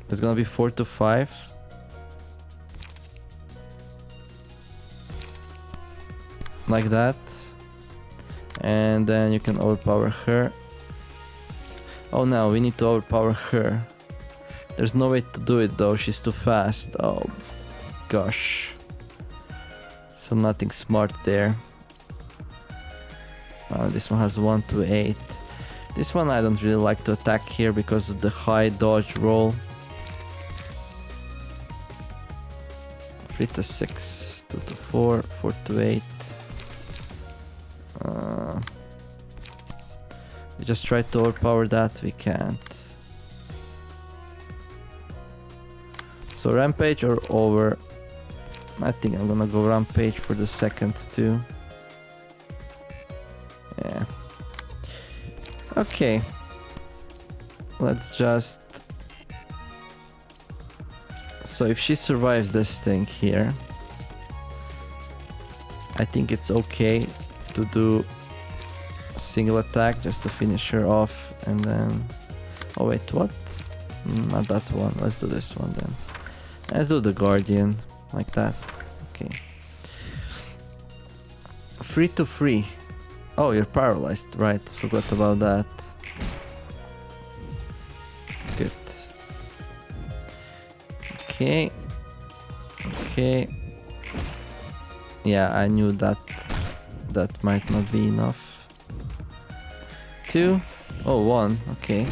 There's gonna be 4 to 5. Like that. And then you can overpower her. Oh no, we need to overpower her. There's no way to do it though, she's too fast. Oh gosh. So nothing smart there. This one has 1 to 8. This one I don't really like to attack here because of the high dodge roll. 3 to 6, 2 to 4, 4 to 8. We just try to overpower that, we can't. So Rampage or over? I think I'm gonna go Rampage for the second too. Yeah. Okay. Let's just... so if she survives this thing here, I think it's okay to do a single attack just to finish her off and then... oh wait, what? Not that one, let's do this one then. Let's do the Guardian, like that. Okay. 3 to 3. Oh, you're paralyzed, right, forgot about that. Good. Okay. Okay. Yeah, I knew that that might not be enough. 2. Oh, 1. Okay.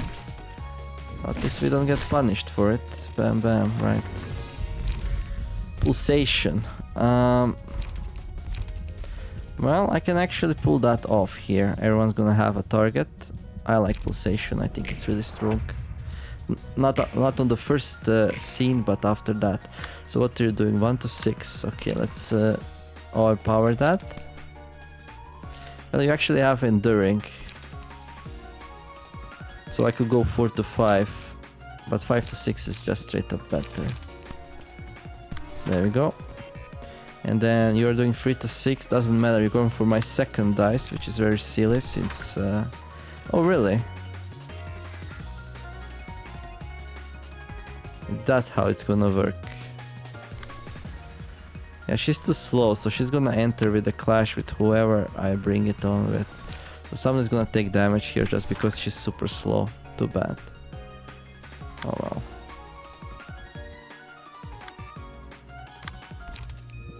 At least we don't get punished for it. Bam, bam, right. Pulsation. Well, I can actually pull that off here. Everyone's gonna have a target. I like pulsation. I think it's really strong. Not on the first scene, but after that. So what are you doing? 1 to 6. Okay, let's overpower that. Well, you actually have enduring. So I could go 4 to 5, but 5 to 6 is just straight up better. There we go. And then you're doing 3 to 6, doesn't matter, you're going for my second dice, which is very silly since... oh really? That's how it's gonna work. Yeah, she's too slow, so she's gonna enter with a clash with whoever I bring it on with. So someone's gonna take damage here just because she's super slow. Too bad. Oh well.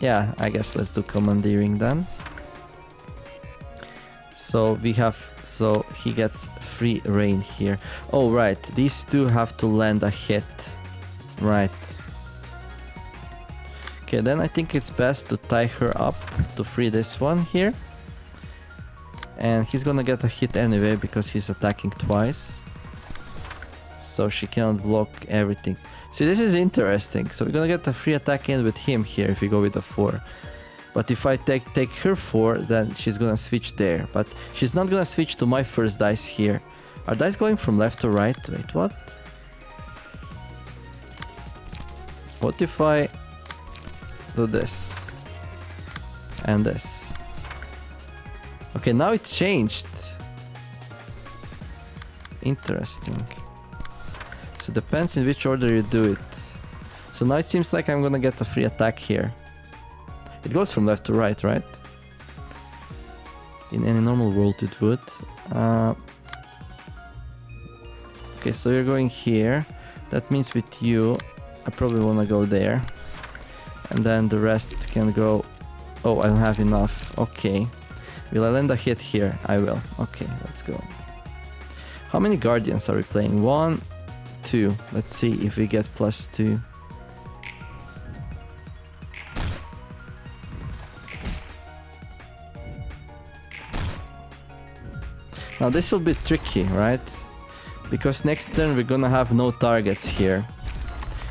Yeah, I guess let's do commandeering then. So we have, so he gets free reign here. Oh right, these two have to land a hit. Right. Okay, then I think it's best to tie her up to free this one here. And he's gonna get a hit anyway because he's attacking twice. So she cannot block everything. See, this is interesting. So we're gonna get a free attack in with him here if we go with a 4. But if I take her 4, then she's gonna switch there. But she's not gonna switch to my first dice here. Are dice going from left to right? Wait, what? What if I do this? And this. Okay, now it changed. Interesting. So depends in which order you do it. So now it seems like I'm gonna get a free attack here. It goes from left to right, right? In any normal world it would. Okay, so you're going here. That means with you, I probably wanna go there. And then the rest can go... Oh, I don't have enough. Okay. Will I land a hit here? I will. Okay, let's go. How many Guardians are we playing? 1, 2. Let's see if we get +2. Now this will be tricky, right? Because next turn we're gonna have no targets here.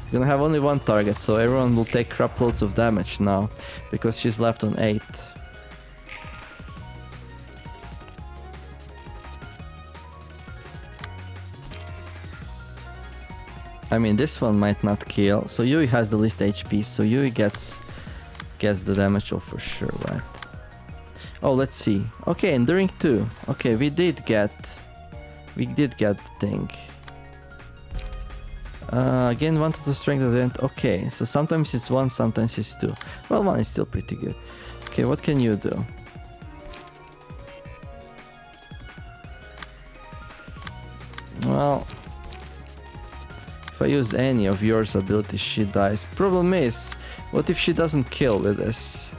We're gonna have only one target, so everyone will take crap loads of damage now. Because she's left on 8. I mean, this one might not kill. So Yui has the least HP, so Yui gets the damage off for sure, right? Oh, let's see. Okay, enduring 2. Okay, we did get the thing. Again, 1 to the strength of the end. Okay, so sometimes it's 1, sometimes it's 2. Well, 1 is still pretty good. Okay, what can you do? Well, if I use any of yours abilities, she dies. Problem is, what if she doesn't kill with this?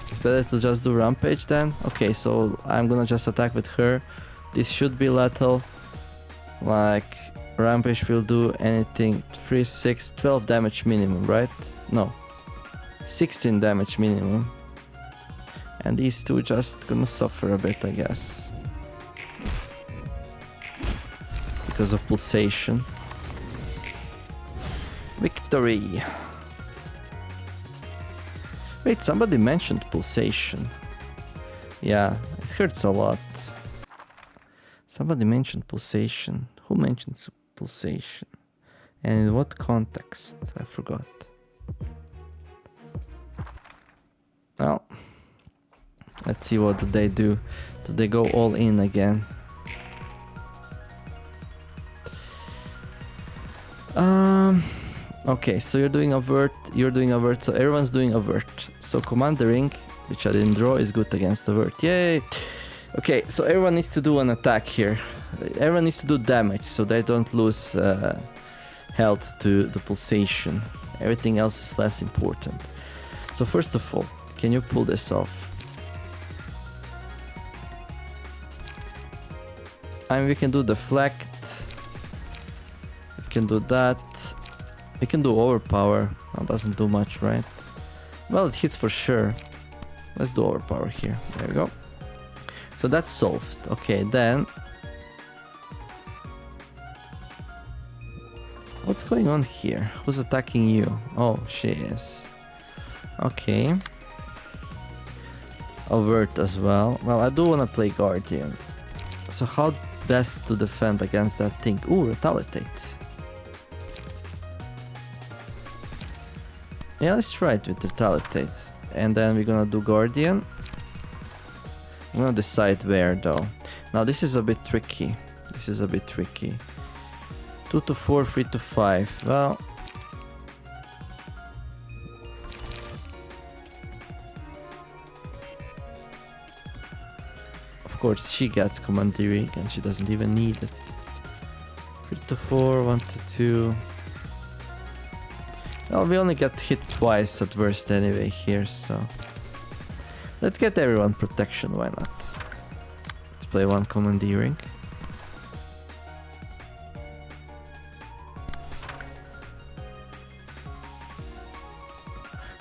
It's better to just do rampage then. Okay, so I'm gonna just attack with her. This should be lethal. Like, rampage will do anything. 3, 6, 12 damage minimum, right? No, 16 damage minimum. And these two just gonna suffer a bit, I guess, because of pulsation. Victory! Wait, somebody mentioned pulsation. Yeah, it hurts a lot. Somebody mentioned pulsation. Who mentions pulsation? And in what context? I forgot. Well, let's see what do they do. Do they go all in again? Okay, so you're doing avert, so everyone's doing avert. So commandering, which I didn't draw, is good against avert. Yay! Okay, so everyone needs to do an attack here. Everyone needs to do damage, so they don't lose health to the pulsation. Everything else is less important. So first of all, can you pull this off? I mean, we can do deflect. We can do that. We can do overpower. That doesn't do much, right? Well, it hits for sure. Let's do overpower here. There we go. So that's solved. Okay, then... What's going on here? Who's attacking you? Oh, she is. Okay. Avert as well. Well, I do want to play Guardian. So how best to defend against that thing? Ooh, retaliate. Yeah, let's try it with retaliate. And then we're gonna do Guardian. I'm gonna decide where though. Now this is a bit tricky. 2 to 4, 3 to 5. Well... Of course she gets commandeering and she doesn't even need it. 3 to 4, 1 to 2... Well, we only get hit twice at worst anyway here, so... Let's get everyone protection, why not? Let's play 1 commandeering.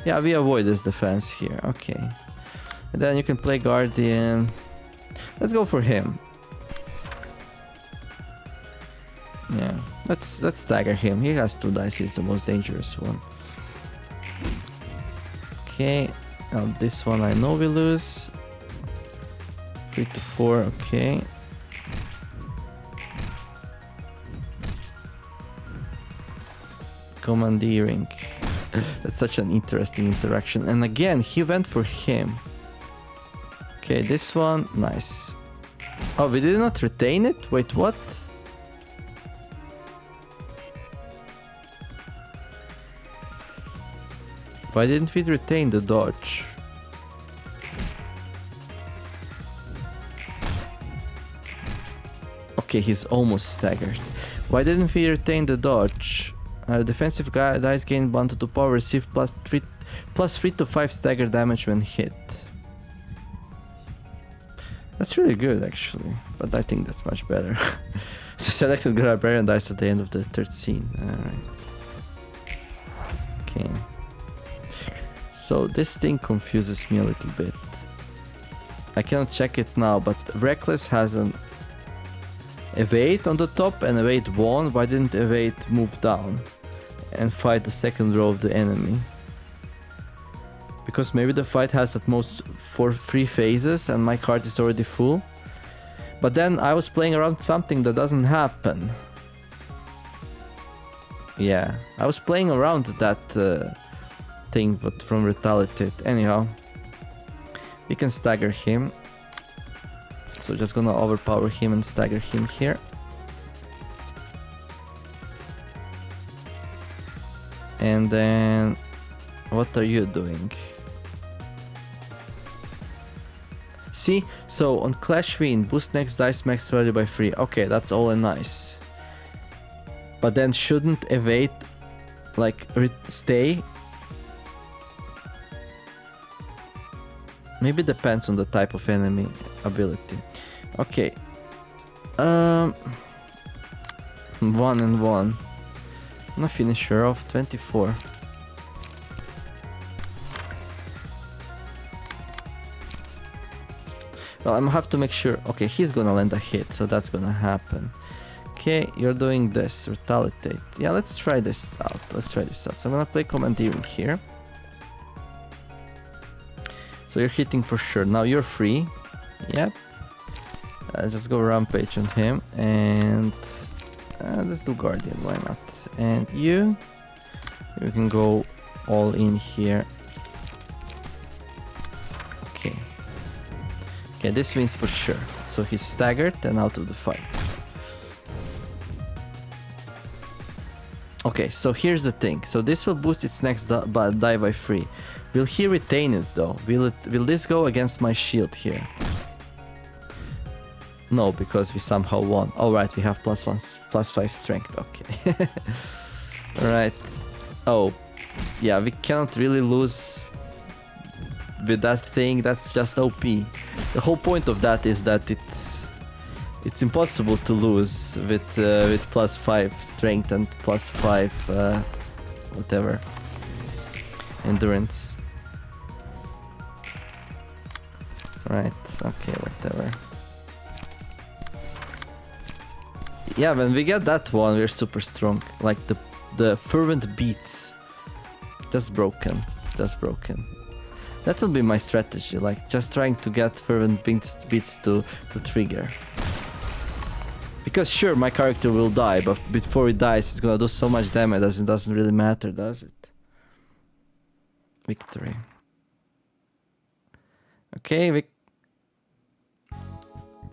Yeah, we avoid this defense here, okay. And then you can play Guardian. Let's go for him. Yeah, let's stagger him. He has 2 dice, he's the most dangerous one. Okay, now this one I know we lose. 3 to 4, okay. Commandeering. That's such an interesting interaction. And again, he went for him. Okay, this one, nice. Oh, we did not retain it? Wait, what? Why didn't we retain the dodge? Okay, he's almost staggered. Why didn't we retain the dodge? Defensive dice gain 1 to 2 power, receive plus 3 to 5 stagger damage when hit. That's really good actually, but I think that's much better. The selected librarian dies at the end of the third scene. Alright. Okay. So this thing confuses me a little bit. I cannot check it now, but Reckless has an evade on the top and evade 1. Why didn't evade move down and fight the second row of the enemy? Because maybe the fight has at most 3 phases and my card is already full. But then I was playing around something that doesn't happen. Yeah, I was playing around that thing, but from retaliate. Anyhow, we can stagger him. So just gonna overpower him and stagger him here. And then, what are you doing? See, so on Clash Win, boost next dice max value by 3. Okay, that's all and nice. But then shouldn't evade, like, stay? Maybe depends on the type of enemy ability. Okay. 1 and 1. I'm a finisher of 24. Well, I'm gonna have to make sure. Okay, he's gonna land a hit, so that's gonna happen. Okay, you're doing this. Retaliate. Yeah, let's try this out. So I'm gonna play Commandeering here. So you're hitting for sure. Now you're free. Yep. Just go Rampage on him. And let's do Guardian. Why not? And you can go all in here. Okay. Okay, this wins for sure. So he's staggered and out of the fight. Okay, so here's the thing. So this will boost its next die by 3. Will he retain it though? Will this go against my shield here? No, because we somehow won. Alright, we have +5 strength. Okay. Alright. Oh, yeah, we cannot really lose with that thing. That's just OP. The whole point of that is that it's impossible to lose with +5 strength and +5 whatever endurance. Right, okay, whatever. Yeah, when we get that one, we're super strong. Like the fervent beats. Just broken. That will be my strategy, like just trying to get fervent beats to trigger. Because sure, my character will die, but before he dies, it's gonna do so much damage that it doesn't really matter, does it? Victory. Okay,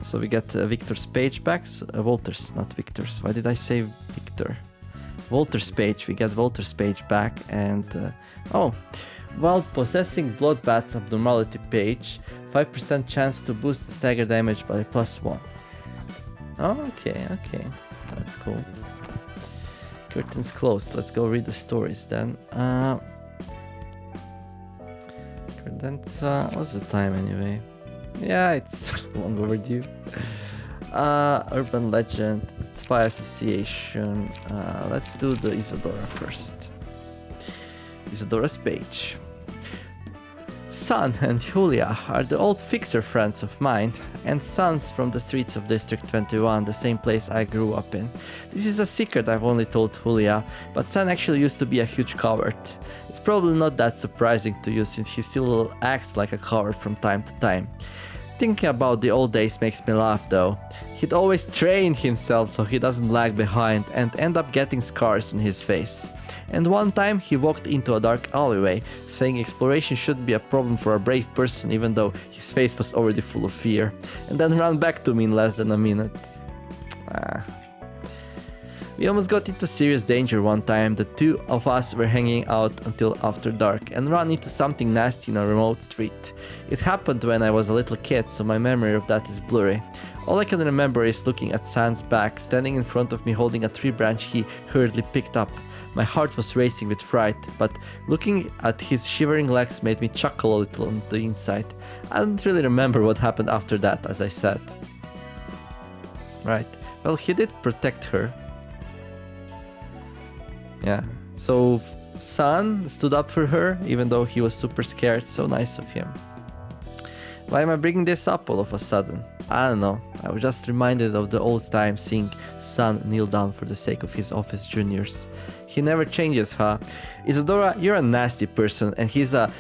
so we get Victor's page back. Walter's, not Victor's. Why did I say Victor? Walter's page. We get Walter's page back, and oh, while possessing Bloodbath's abnormality page, 5% chance to boost stagger damage by +1. Oh, okay, that's cool. Curtains closed. Let's go read the stories then. Credenza. What's the time anyway? Yeah, it's long overdue. Urban legend, spy association. Let's do the Isadora first. Isadora's page. Sun and Julia are the old fixer friends of mine, and sons from the streets of District 21, the same place I grew up in. This is a secret I've only told Julia, but Sun actually used to be a huge coward. It's probably not that surprising to you since he still acts like a coward from time to time. Thinking about the old days makes me laugh though. He'd always train himself so he doesn't lag behind and end up getting scars on his face. And one time he walked into a dark alleyway, saying exploration shouldn't be a problem for a brave person even though his face was already full of fear, and then ran back to me in less than a minute. We almost got into serious danger one time. The two of us were hanging out until after dark and ran into something nasty in a remote street. It happened when I was a little kid, so my memory of that is blurry. All I can remember is looking at San's back, standing in front of me holding a tree branch he hurriedly picked up. My heart was racing with fright, but looking at his shivering legs made me chuckle a little on the inside. I don't really remember what happened after that, as I said. Right. Well, he did protect her. Yeah. So San stood up for her, even though he was super scared. So nice of him. Why am I bringing this up all of a sudden? I don't know. I was just reminded of the old time seeing San kneel down for the sake of his office juniors. He never changes, huh? Isadora, you're a nasty person, and he's a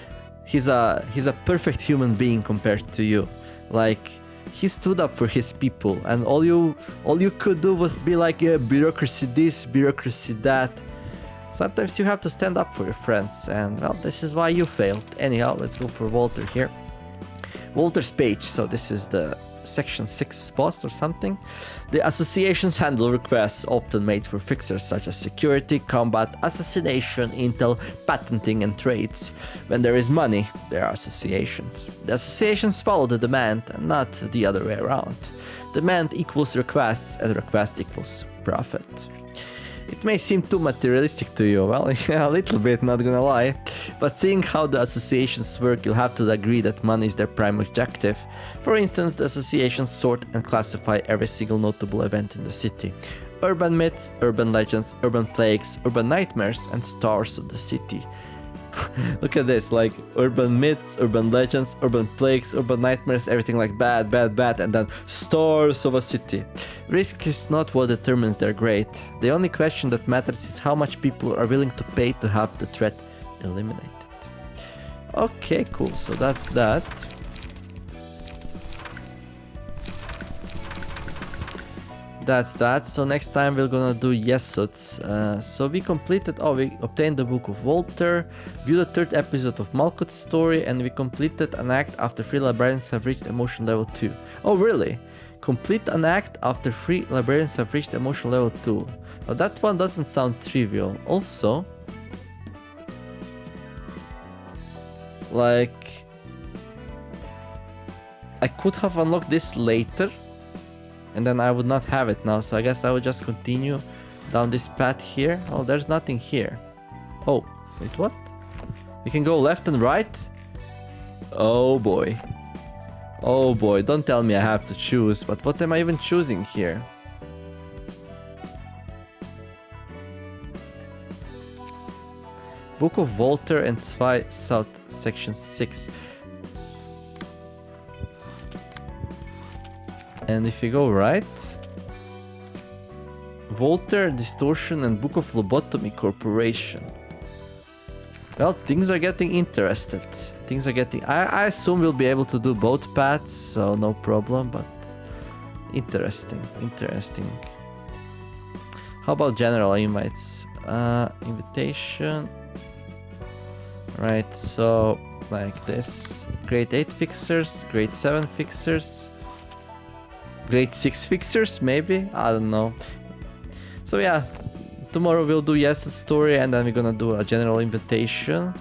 perfect human being compared to you. Like, he stood up for his people, and all you could do was be like, yeah, bureaucracy this, bureaucracy that. Sometimes you have to stand up for your friends, and well, this is why you failed. Anyhow, let's go for Walter here. Walter's page, so this is the Section 6 boss or something. The associations handle requests often made for fixers such as security, combat, assassination, intel, patenting, and trades. When there is money, there are associations. The associations follow the demand and not the other way around. Demand equals requests and request equals profit. It may seem too materialistic to you, well, yeah, a little bit, not gonna lie, but seeing how the associations work, you'll have to agree that money is their prime objective. For instance, the associations sort and classify every single notable event in the city. Urban myths, urban legends, urban plagues, urban nightmares, and stars of the city. Look at this, like urban myths, urban legends, urban plagues, urban nightmares, everything like bad, bad, bad, and then stars of a city. Risk is not what determines their grade. The only question that matters is how much people are willing to pay to have the threat eliminated. Okay, cool, so that's that. That's that. So next time we're gonna do Yesuts. So we completed, we obtained the Book of Walter, viewed the 3rd episode of Malkuth's story, and we completed an act after 3 librarians have reached emotion level 2. Oh really? Complete an act after 3 librarians have reached emotion level 2. Now that one doesn't sound trivial. Also, like, I could have unlocked this later, and then I would not have it now, so I guess I would just continue down this path here. Oh, there's nothing here. Oh, wait, what? We can go left and right? Oh boy. Oh boy, don't tell me I have to choose, but what am I even choosing here? Book of Walter and Zwei South, Section 6. And if you go right, Walter, Distortion, and Book of Lobotomy Corporation. Well, things are getting interested. Things are getting... I assume we'll be able to do both paths, so no problem, but... Interesting, interesting. How about general invites? Invitation... Right, so like this. Grade 8 fixers, grade 7 fixers... Grade 6 fixers, maybe? I don't know. So yeah, tomorrow we'll do Yes' story, and then we're gonna do a general invitation.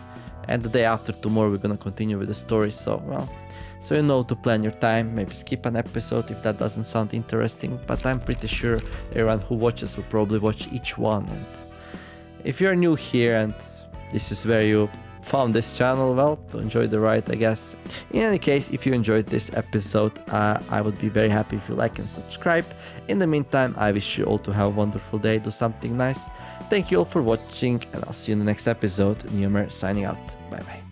And the day after tomorrow we're gonna continue with the story, so well. So you know to plan your time, maybe skip an episode if that doesn't sound interesting. But I'm pretty sure everyone who watches will probably watch each one. And if you're new here and this is where you found this channel, well, to enjoy the ride, I guess. In any case, if you enjoyed this episode, I would be very happy if you like and subscribe. In the meantime, I wish you all to have a wonderful day, do something nice. Thank you all for watching, and I'll see you in the next episode. Neumer signing out. Bye bye.